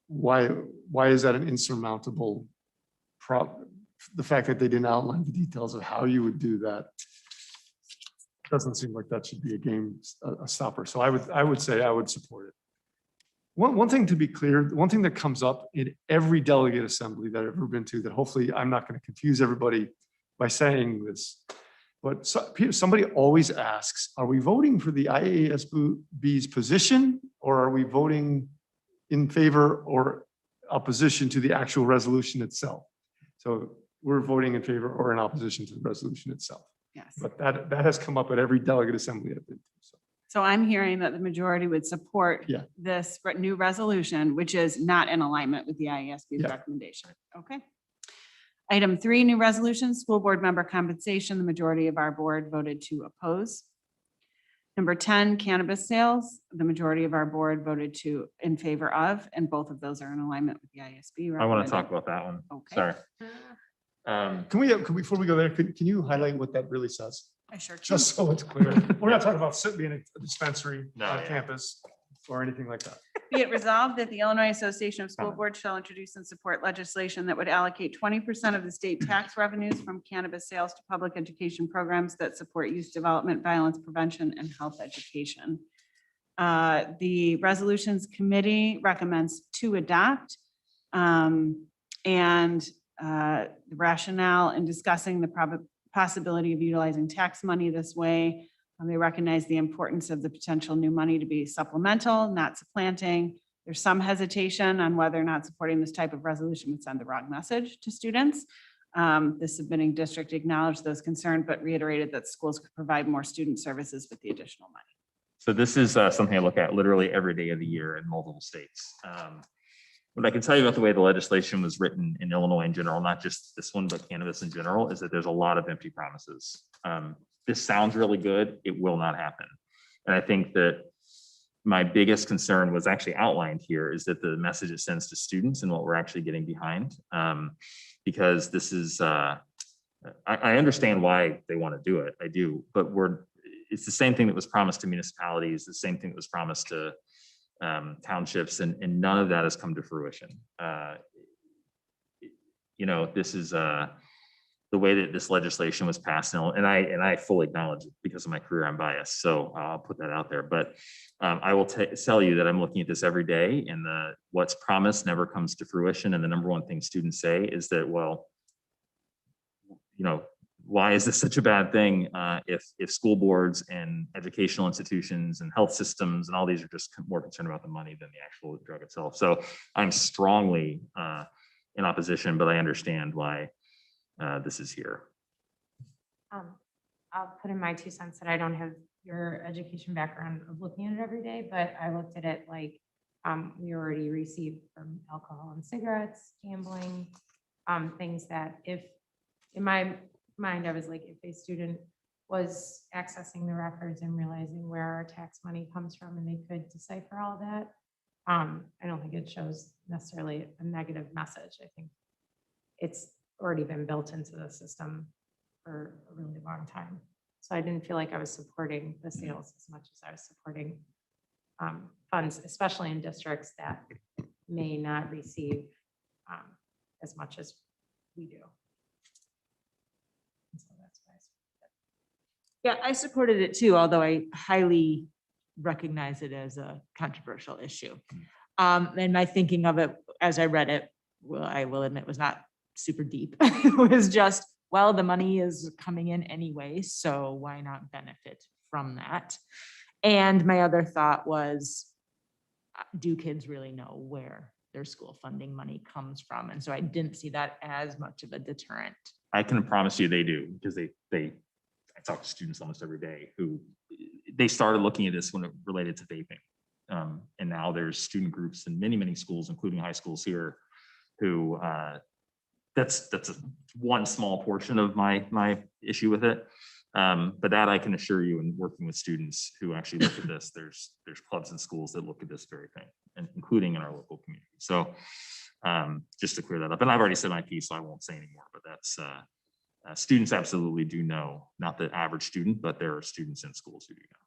why is that an insurmountable problem? The fact that they didn't outline the details of how you would do that doesn't seem like that should be a stopper. So I would say I would support it. One thing to be clear, one thing that comes up in every delegate assembly that I've ever been to, that hopefully I'm not going to confuse everybody, by saying this. But somebody always asks, are we voting for the IASB's position, or are we voting in favor or opposition to the actual resolution itself? So we're voting in favor or in opposition to the resolution itself. Yes. But that has come up at every delegate assembly I've been to. So So I'm hearing that the majority would support Yeah. this new resolution, which is not in alignment with the IASB's Yeah. recommendation. Okay. Item 3, new resolution, school board member compensation. The majority of our board voted to oppose. Number 10, cannabis sales. The majority of our board voted in favor of, and both of those are in alignment with the IASB. I want to recommended. talk about that one. Okay. Sorry. before we go there, can you highlight what that really says? I sure can. Just so it's clear. We're not talking about being a dispensary No, on yeah. campus or anything like that. Be it resolved that the Illinois Association of School Comment. Boards shall introduce and support legislation that would allocate 20% of the state tax revenues from cannabis sales to public education programs that support youth development, violence prevention, and health education. The resolutions committee recommends to adopt. The rationale in discussing the possibility of utilizing tax money this way. They recognize the importance of the potential new money to be supplemental, not supplanting. There's some hesitation on whether or not supporting this type of resolution would send the wrong message to students. The submitting district acknowledged those concerns, but reiterated that schools could provide more student services with the additional money. So this is something I look at literally every day of the year in multiple states. What I can tell you about the way the legislation was written in Illinois in general, not just this one, but cannabis in general, is that there's a lot of empty promises. This sounds really good. It will not happen. And I think that my biggest concern was actually outlined here is that the message it sends to students and what we're actually getting behind. Because this is, I understand why they want to do it. I do, but it's the same thing that was promised to municipalities, the same thing that was promised to townships, and none of that has come to fruition. This is the way that this legislation was passed, and I fully acknowledge it because of my career. I'm biased, so I'll put that out there. But I will tell you that I'm looking at this every day, and what's promised never comes to fruition. And the number one thing students say is that, well, why is this such a bad thing if school boards and educational institutions and health systems and all these are just more concerned about the money than the actual drug itself? So I'm strongly in opposition, but I understand why this is here. I'll put in my 2 cents that I don't have your education background of looking at it every day, but I looked at it like we already received from alcohol and cigarettes, gambling, things that if in my mind, I was like, if a student was accessing the records and realizing where our tax money comes from and they could decipher all that, I don't think it shows necessarily a negative message. I think it's already been built into the system for a really long time. So I didn't feel like I was supporting the sales as much as I was supporting funds, especially in districts that may not receive as much as we do. So that's why I supported it. Yeah, I supported it too, although I highly recognize it as a controversial issue. And my thinking of it as I read it, well, I will admit, was not super deep. It was just, well, the money is coming in anyway, so why not benefit from that? And my other thought was, do kids really know where their school funding money comes from? And so I didn't see that as much of a deterrent. I can promise you they do, because I talk to students almost every day who they started looking at this when it related to vaping. And now there's student groups in many, many schools, including high schools here, who that's one small portion of my issue with it. But that I can assure you, in working with students who actually look at this, there's clubs and schools that look at this very thing, and including in our local community. So just to clear that up, and I've already said my piece, so I won't say anymore, but that's students absolutely do know, not the average student, but there are students in schools who do know.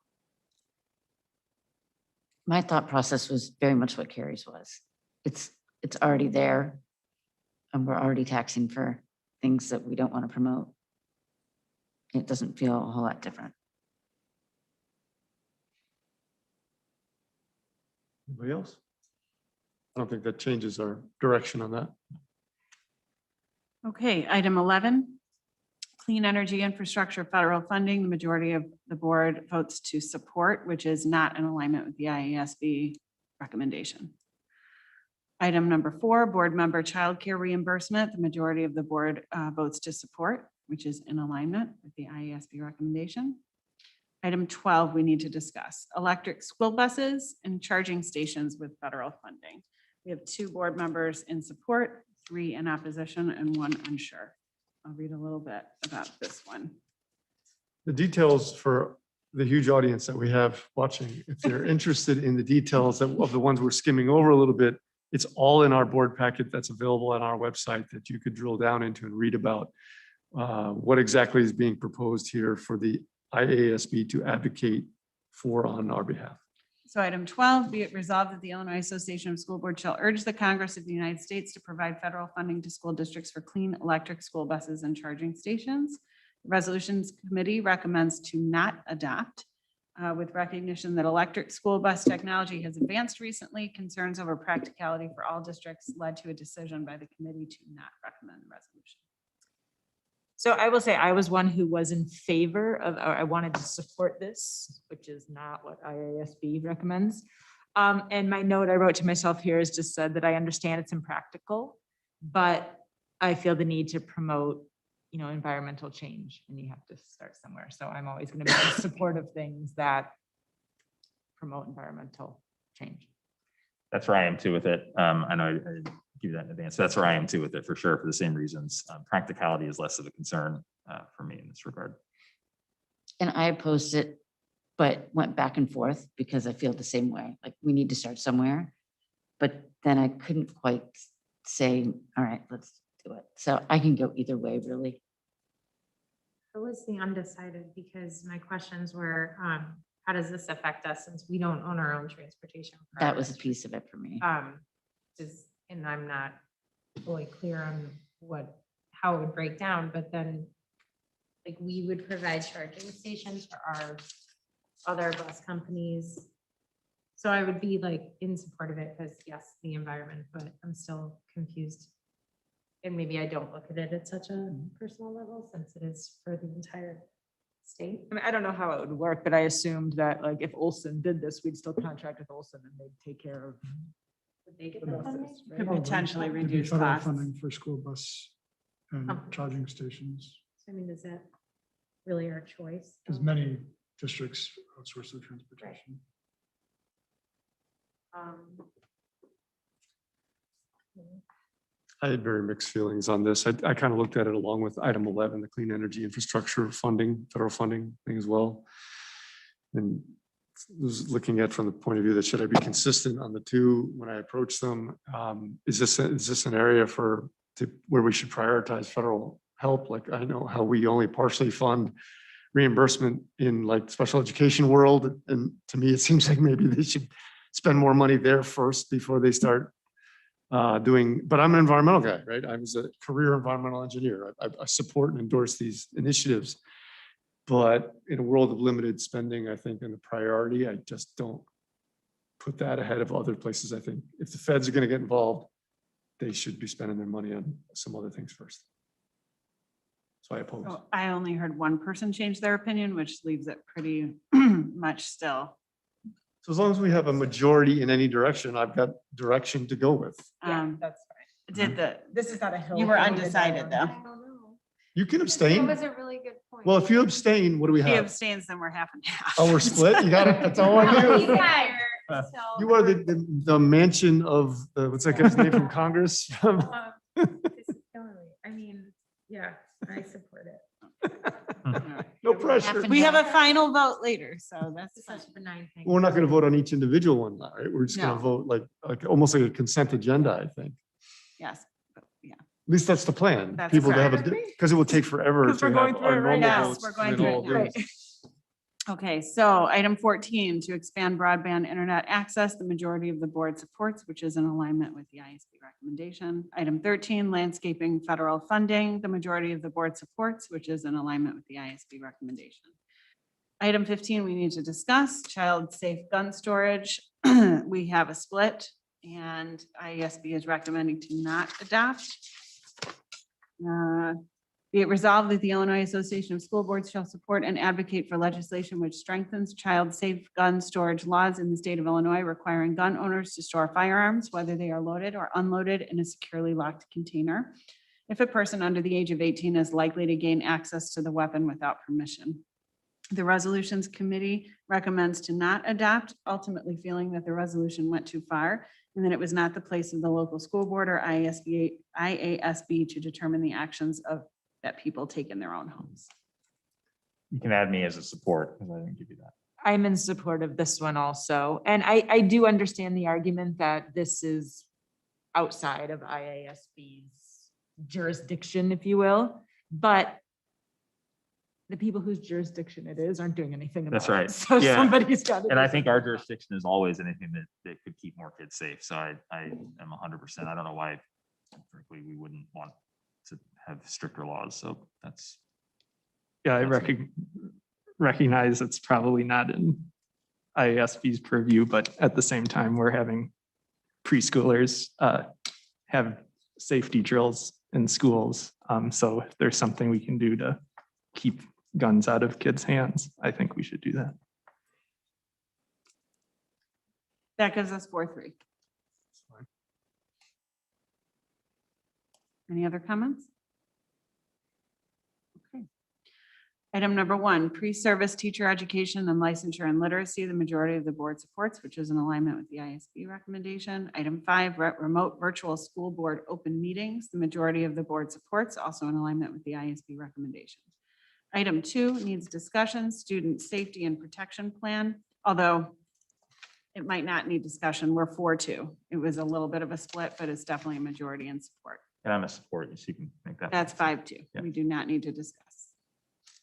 My thought process was very much what Carrie's was. It's already there, and we're already taxing for things that we don't want to promote. It doesn't feel a whole lot different. Anybody else? I don't think that changes our direction on that. Okay, item 11. Clean energy infrastructure federal funding, the majority of the board votes to support, which is not in alignment with the IASB recommendation. Item number 4, board member childcare reimbursement, the majority of the board votes to support, which is in alignment with the IASB recommendation. Item 12, we need to discuss electric school buses and charging stations with federal funding. We have 2 board members in support, 3 in opposition, and 1 unsure. I'll read a little bit about this one. The details for the huge audience that we have watching, if they're interested in the details of the ones we're skimming over a little bit, it's all in our board packet that's available on our website that you could drill down into and read about what exactly is being proposed here for the IASB to advocate for on our behalf. So item 12, be it resolved that the Illinois Association of School Boards shall urge the Congress of the United States to provide federal funding to school districts for clean electric school buses and charging stations. The Resolutions Committee recommends to not adopt with recognition that electric school bus technology has advanced recently. Concerns over practicality for all districts led to a decision by the committee to not recommend the resolution. So I will say I was one who was in favor of, or I wanted to support this, which is not what IASB recommends. And my note I wrote to myself here is just said that I understand it's impractical, but I feel the need to promote, you know, environmental change, and you have to start somewhere. So I'm always going to be in support of things that promote environmental change. That's where I am too with it. I know I didn't give you that in advance. That's where I am too with it for sure, for the same reasons. Practicality is less of a concern for me in this regard. And I opposed it, but went back and forth because I feel the same way. Like we need to start somewhere. But then I couldn't quite say, all right, let's do it. So I can go either way, really. It was the undecided because my questions were, how does this affect us since we don't own our own transportation? for our That was a district? piece of it for me. And I'm not fully clear on how it would break down, but then like we would provide charging stations for our other bus companies. So I would be like in support of it because yes, the environment, but I'm still confused. And maybe I don't look at it at such a personal level since it is for the entire state. I mean, I don't know how it would work, but I assumed that like if Olson did this, we'd still contract with Olson and they'd take care of. Would they get the the buses, funding? right? Could potentially Could be reduce federal costs. funding for school bus and charging stations, I mean, is that really our choice? because many districts outsource their transportation. I had very mixed feelings on this. I kind of looked at it along with item 11, the clean energy infrastructure funding, federal funding thing as well. And was looking at from the point of view that should I be consistent on the two when I approach them? Is this an area where we should prioritize federal help? Like I know how we only partially fund reimbursement in like special education world. And to me, it seems like maybe they should spend more money there first before they start but I'm an environmental guy, right? I was a career environmental engineer. I support and endorse these initiatives. But in a world of limited spending, I think in the priority, I just don't put that ahead of other places. I think if the feds are going to get involved, they should be spending their money on some other things first. So I oppose. So I only heard one person change their opinion, which leaves it pretty much still. So as long as we have a majority in any direction, I've got direction to go with. Yeah, that's fine. This is not a hill. You were for me to die undecided on. though. I don't know. You can That abstain. was a really good point. Well, if you abstain, what do we She have? abstains, then we're half and half. Oh, we're split? You got it? That's all I You do. guys, so- You are the mansion of, what's that guy's name from Congress? This is killing me. I mean, yeah, I support it. No pressure. and We have a final vote later, so that's It's such a benign thing. We're not going to vote on each individual one, right? We're just going No. to vote like almost like a consent agenda, I think. yes. but yeah. At least that's the plan. That's People to have correct. because it will take forever 'Cause to we're have going through our it right normal now. Yes, votes. we're going and through all it now. this. Okay, so item 14, to expand broadband internet access, the majority of the board supports, which is in alignment with the ISB recommendation. Item 13, landscaping federal funding, the majority of the board supports, which is in alignment with the ISB recommendation. Item 15, we need to discuss child safe gun storage. We have a split and ISB is recommending to not adopt. Be it resolved that the Illinois Association of School Boards shall support and advocate for legislation which strengthens child-safe gun storage laws in the state of Illinois, requiring gun owners to store firearms, whether they are loaded or unloaded, in a securely locked container, if a person under the age of 18 is likely to gain access to the weapon without permission. The Resolutions Committee recommends to not adopt, ultimately feeling that the resolution went too far and that it was not the place of the local school board or IASB to determine the actions that people take in their own homes. You can add me as a support, because I didn't give you that. I'm in support of this one also. And I do understand the argument that this is outside of IASB's jurisdiction, if you will, but the people whose jurisdiction it is aren't doing anything about it. That's right. So Yeah. somebody's got to. And I think our jurisdiction is always anything that could keep more kids safe. So I am 100%. I don't know why, frankly, we wouldn't want to have stricter laws. So that's. Yeah, I That's recognize it's probably not in IASB's purview, but at the same time, we're having preschoolers have safety drills in schools. So if there's something we can do to keep guns out of kids' hands, I think we should do that. That gives us 4-3. Any other comments? Okay. Item number 1, pre-service teacher education and licensure and literacy. The majority of the board supports, which is in alignment with the ISB recommendation. Item 5, remote virtual school board open meetings. The majority of the board supports, also in alignment with the ISB recommendations. Item 2 needs discussion, student safety and protection plan, although it might not need discussion. We're 4-2. It was a little bit of a split, but it's definitely a majority in support. And I'm a support, so you can make that. That's 5-2. Yeah. We do not need to discuss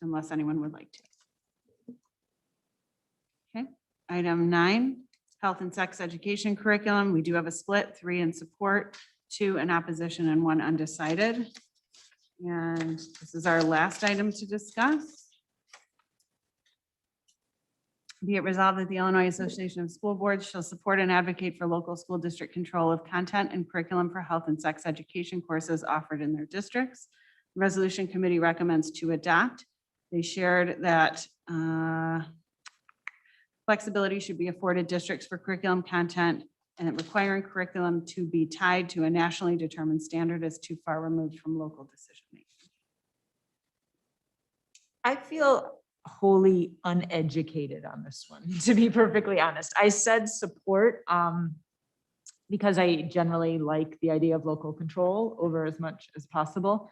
unless anyone would like to. Okay. Item 9, health and sex education curriculum. We do have a split, 3 in support, 2 in opposition, and 1 undecided. And this is our last item to discuss. Be it resolved that the Illinois Association of School Boards shall support and advocate for local school district control of content and curriculum for health and sex education courses offered in their districts. Resolution Committee recommends to adopt. They shared that flexibility should be afforded districts for curriculum content, and requiring curriculum to be tied to a nationally determined standard is too far removed from local decision making. I feel wholly uneducated on this one, to be perfectly honest. I said support because I generally like the idea of local control over as much as possible.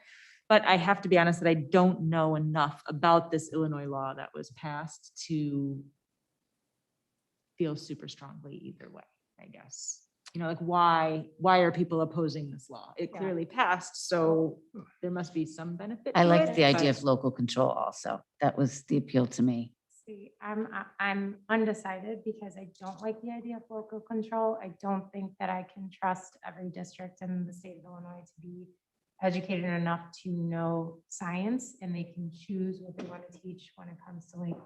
But I have to be honest that I don't know enough about this Illinois law that was passed to feel super strongly either way, I guess. You know, like why are people opposing this law? It clearly passed, so there must be some benefit. I to liked it, the idea but- of local control also. That was the appeal to me. See, I'm undecided because I don't like the idea of local control. I don't think that I can trust every district in the state of Illinois to be educated enough to know science, and they can choose what they want to teach when it comes to like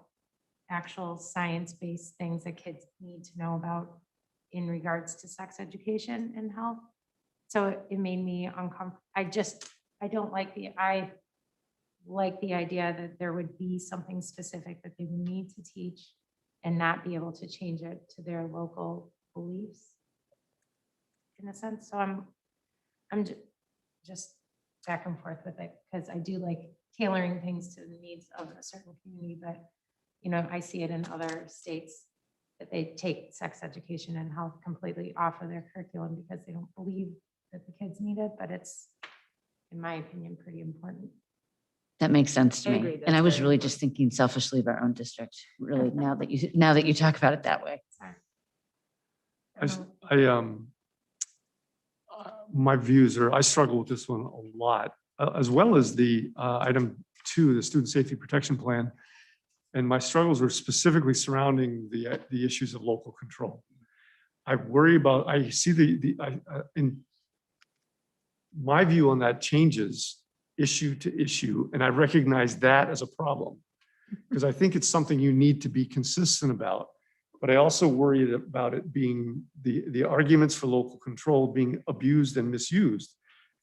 actual science-based things that kids need to know about in regards to sex education and health. So it made me uncomfortable. I like the idea that there would be something specific that they would need to teach and not be able to change it to their local beliefs. In a sense, so I'm just back and forth with it because I do like tailoring things to the needs of a certain community, but you know, I see it in other states that they take sex education and health completely off of their curriculum because they don't believe that the kids need it, but it's, in my opinion, pretty important. That makes sense to I me. agree. And That's I was very really important. just thinking selfishly of our own district, really, now that you talk about it that way. Sorry. My views are, I struggle with this one a lot, as well as the item 2, the student safety protection plan. And my struggles are specifically surrounding the issues of local control. I see in my view on that changes issue to issue, and I recognize that as a problem because I think it's something you need to be consistent about. But I also worry about it being the arguments for local control being abused and misused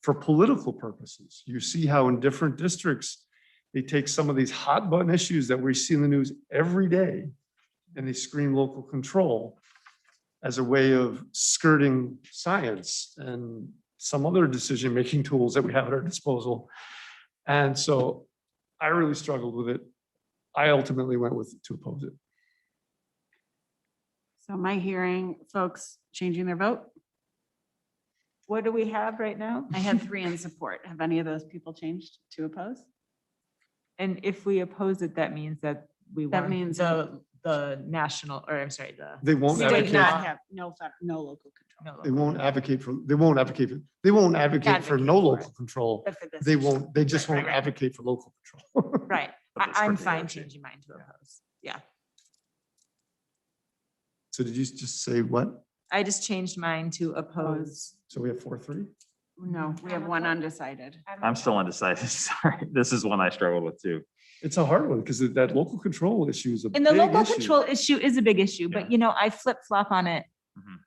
for political purposes. You see how in different districts, they take some of these hot button issues that we see in the news every day and they scream local control as a way of skirting science and some other decision-making tools that we have at our disposal. And so I really struggled with it. I ultimately went with to oppose it. So am I hearing folks changing their vote? What do we have right now? I had 3 in support. Have any of those people changed to oppose? And if we oppose it, that means that we That want means the national, or I'm sorry, the. They won't State advocate, not have no local control. no, they won't advocate for no Advocate for local it. control. but for this They issue. won't, they just Right, won't right, right. advocate for local control. Right. But the I'm script fine won't change. changing mine to oppose. Yeah. So did you just say what? I just changed mine to oppose. So we have 4-3? No, we have one undecided. I'm still undecided. Sorry. This is one I struggled with too. It's a hard one because that local control issue is a And the big local issue. control issue is a big issue, Yeah. but you know, I flip flop on it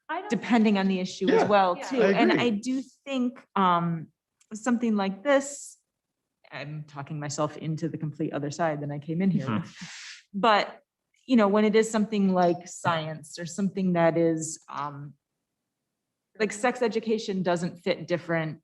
I don't- depending on the issue Yeah, as well yeah. too. I And agree. I do think something like this, I'm talking myself into the complete other side than I came in here with. But, you know, when it is something like science or something that is like sex education doesn't fit different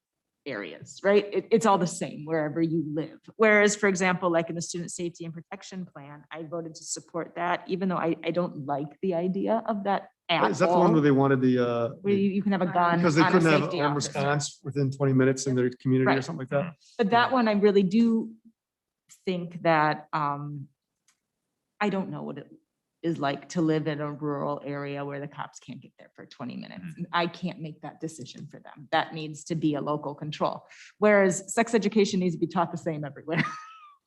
areas, right? It's all the same wherever you live. Whereas, for example, like in the student safety and protection plan, I voted to support that, even though I don't like the idea of that at Is that the one all. where they wanted the, Where you can have a gun because they on a couldn't have safety armed officer. response within 20 minutes in their community or Right. something like that? But that one, I really do think that, I don't know what it is like to live in a rural area where the cops can't get there for 20 minutes. And I can't make that decision for them. That needs to be a local control. Whereas sex education needs to be taught the same everywhere.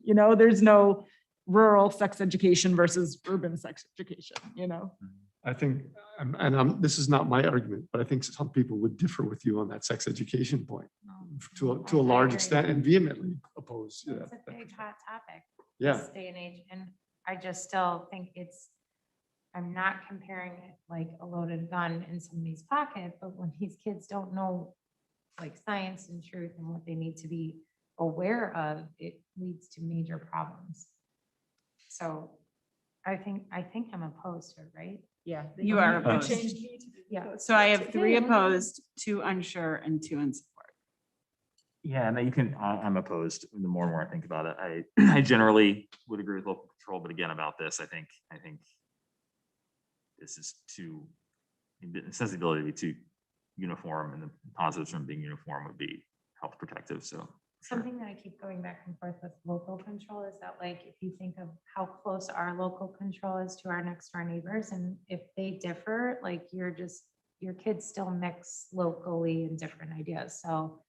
You know, there's no rural sex education versus urban sex education, you know? I think, this is not my argument, but I think some people would differ with you on that sex education point to a I large agree. extent and vehemently oppose. It's a that big hot topic. Yeah. This day and age, and I just still think I'm not comparing it like a loaded gun in somebody's pocket, but when these kids don't know like science and truth and what they need to be aware of, it leads to major problems. So I think I'm opposed to it, right? Yeah. You are opposed. Yeah. So I have 3 opposed, 2 unsure, and 2 in support. Yeah, and you can, I'm opposed. The more and more I think about it, I generally would agree with local control, but again, about this, I think this is too, it says the ability to be too uniform, and the positives from being uniform would be health protective, so. sure. Something that I keep going back and forth with local control is that, like, if you think of how close our local control is to our next door neighbors, and if they differ, like, your kids still mix locally and different ideas. So,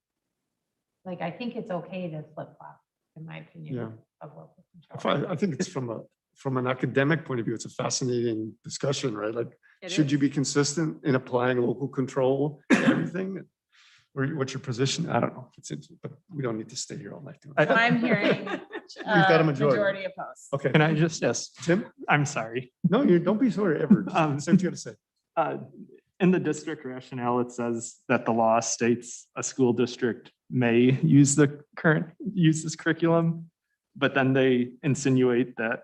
like, I think it's okay to flip flop, in my opinion, Yeah. of local control. I think it's from an academic point of view, it's a fascinating discussion, right? Like, It should you is. be consistent in applying local control to everything? Or what's your position? I don't know. But we don't need to stay here all night. doing So that. I'm hearing got a majority. opposed. Okay, Can I just, yes, Tim? I'm sorry. No, don't be sorry ever. Just say what you gotta say. In the district rationale, it says that the law states a school district may use this curriculum, but then they insinuate that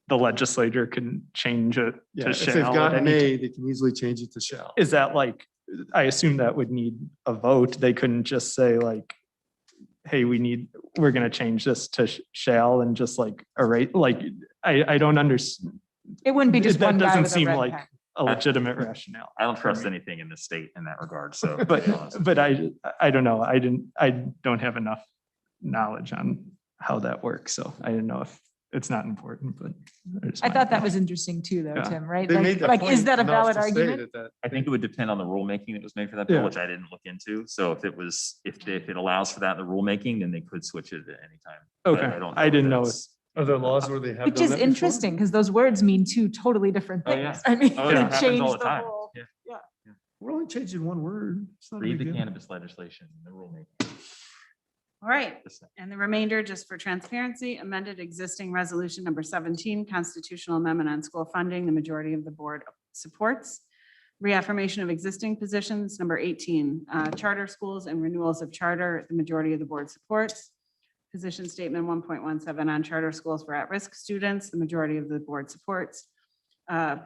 the legislature can change it Yeah, to if they've shall at got any may, they can easily change it to shall. Is that like, I assume that would need a vote. They couldn't just say like, hey, we're gonna change this to shall and just like, like, I don't understand. It wouldn't be just That one guy doesn't with a seem red like pen. a legitimate rationale. I don't trust anything in this state in that regard, so. But I don't know. I don't have enough knowledge on how that works. So I didn't know if it's not important, but. I thought that was interesting too, though, Yeah. Tim, right? They Like- made that Like, is point that a enough valid to say argument? that I think it would depend on the rulemaking that was made for that bill, Yeah. which I didn't look into. So if it allows for that in the rulemaking, then they could switch it at any time. But Okay, don't I if didn't know. that's- Are there laws where they have Which done is that before? interesting, because those words mean 2 totally different Oh, yeah. things. I mean, Oh, they yeah, it happens change all the the time. whole. Yeah. We're only changing one word. It's not a Read big the deal. cannabis legislation, the rulemaking. All right. Just saying. And the remainder, just for transparency, amended existing resolution number 17, constitutional amendment on school funding, the majority of the board supports. Reaffirmation of existing positions, number 18, charter schools and renewals of charter, the majority of the board supports. Position statement 1.17 on charter schools for at-risk students, the majority of the board supports.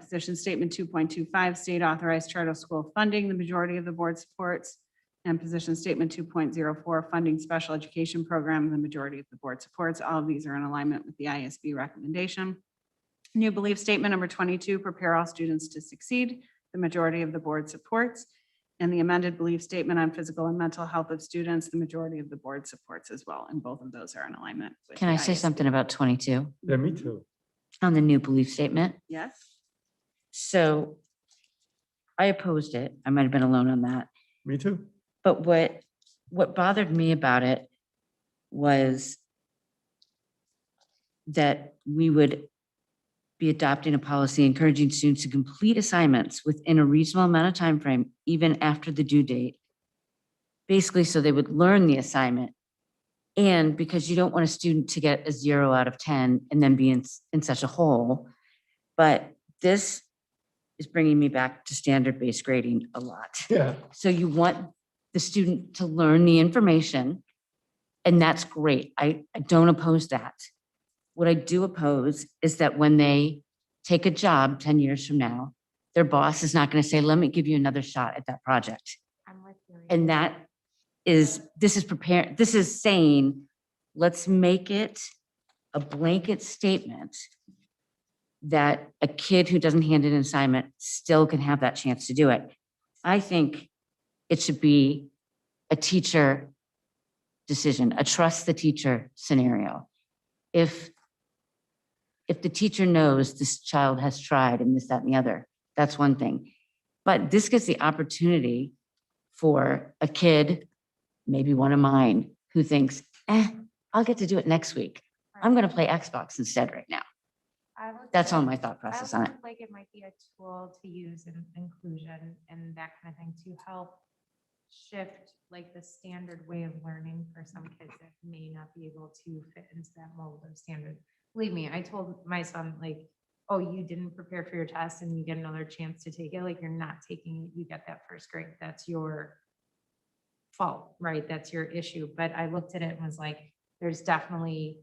Position statement 2.25, state authorized charter school funding, the majority of the board supports. And position statement 2.04, funding special education program, the majority of the board supports. All of these are in alignment with the ISB recommendation. New belief statement number 22, prepare all students to succeed, the majority of the board supports. And the amended belief statement on physical and mental health of students, the majority of the board supports as well. And both of those are in alignment. with Can the I say ISB. something about 22 Yeah, me too. on the new belief statement? Yes. So I opposed it. I might have been alone on that. Me too. But what bothered me about it was that we would be adopting a policy encouraging students to complete assignments within a reasonable amount of time frame, even after the due date. Basically, so they would learn the assignment. And because you don't want a student to get a 0 out of 10 and then be in such a hole. But this is bringing me back to standard-based grading a lot. Yeah. So you want the student to learn the information, and that's great. I don't oppose that. What I do oppose is that when they take a job 10 years from now, their boss is not going to say, let me give you another shot at that project. I'm with you. And this is saying, let's make it a blanket statement that a kid who doesn't hand in an assignment still can have that chance to do it. I think it should be a teacher decision, a trust the teacher scenario. If the teacher knows this child has tried and this, that, and the other, that's one thing. But this gives the opportunity for a kid, maybe one of mine, who thinks, I'll get to do it next week. I'm going to play Xbox instead right now. That's all my thought process on it. Like it might be a tool to use in inclusion and that kind of thing to help shift like the standard way of learning for some kids that may not be able to fit into that mold of standard. Believe me, I told my son, like, oh, you didn't prepare for your test and you get another chance to take it. Like, you're not taking it, you get that first grade. That's your fault, right? That's your issue. But I looked at it and was like, there's definitely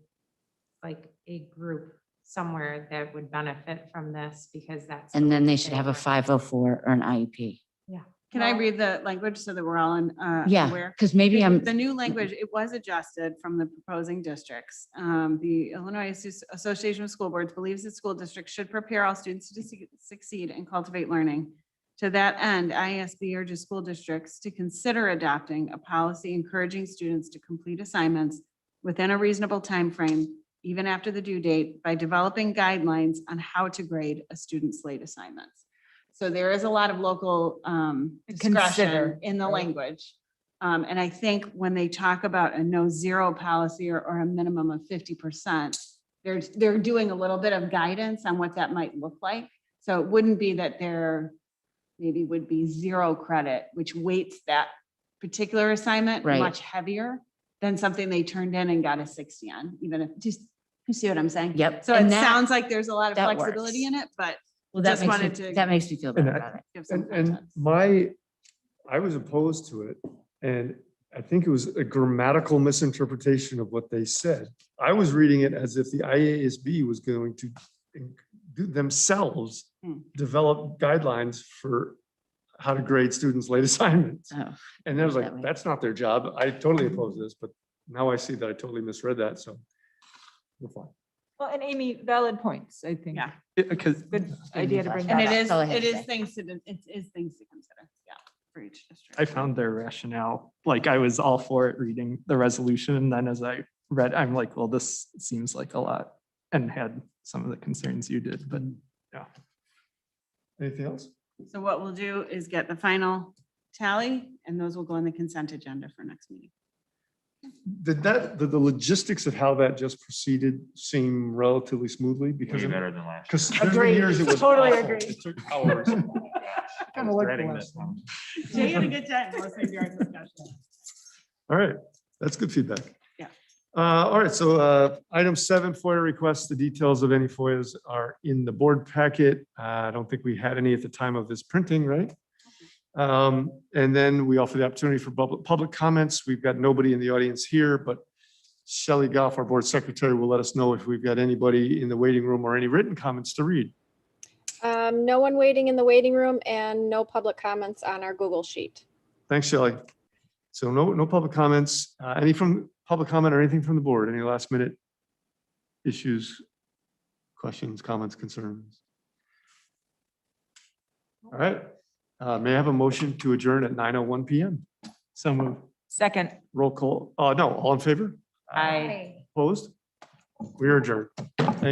like a group somewhere that would benefit from this because that's. And then they should have a 504 or an IEP. Yeah. Can I read the language so that we're all in? Yeah, aware? because maybe The new language, it was adjusted from the proposing districts. The Illinois Association of School Boards believes that school districts should prepare all students to succeed and cultivate learning. To that end, ISB urges school districts to consider adopting a policy encouraging students to complete assignments within a reasonable time frame, even after the due date, by developing guidelines on how to grade a student's late assignments. So there is a lot of local discretion Consider, in the right. language. And I think when they talk about a no zero policy or a minimum of 50%, they're doing a little bit of guidance on what that might look like. So it wouldn't be that there maybe would be 0 credit, which weights that particular assignment Right. much heavier than something they turned in and got a 60 on, even if, just, you see what I'm saying? Yep. So and it that- sounds like there's a lot of that flexibility works. in it, but well, just wanted to that makes me feel better about it. give some And context. I was opposed to it, and I think it was a grammatical misinterpretation of what they said. I was reading it as if the IASB was going to do themselves develop guidelines for how to grade students' late assignments. Oh, And I was that like, way. that's not their job. I totally oppose this, but now I see that I totally misread that, so we're fine. Well, and Amy, valid points, I think. Yeah. Because Good idea to bring And that it up. is, That's all I had it to is say. things to, it is things to consider, yeah, for each district. I found their rationale, like I was all for it reading the resolution. And then as I read, I'm like, well, this seems like a lot and had some of the concerns you did, but yeah. Anything else? So what we'll do is get the final tally, and those will go on the consent agenda for next meeting. Did the logistics of how that just proceeded seem relatively smoothly? Because Way better than last year. because there's been Agreed. years it was Totally awful. agreed. It took hours. I Kinda was like dreading the this last one. Jay had a good time listening to our discussion. All right, that's good feedback. All right, so item 7, FOIA requests. The details of any FOIAs are in the board packet. I don't think we had any at the time of this printing, right? And then we offer the opportunity for public comments. We've got nobody in the audience here, but Shelley Goff, our board secretary, will let us know if we've got anybody in the waiting room or any written comments to read. No one waiting in the waiting room and no public comments on our Google Sheet. Thanks, Shelley. So no public comments. Any from public comment or anything from the board? Any last minute issues, questions, comments, concerns? All right. May I have a motion to adjourn at 9:01 PM? So moved. Second, Roll call. No, all in favor? I. Opposed? We are adjourned.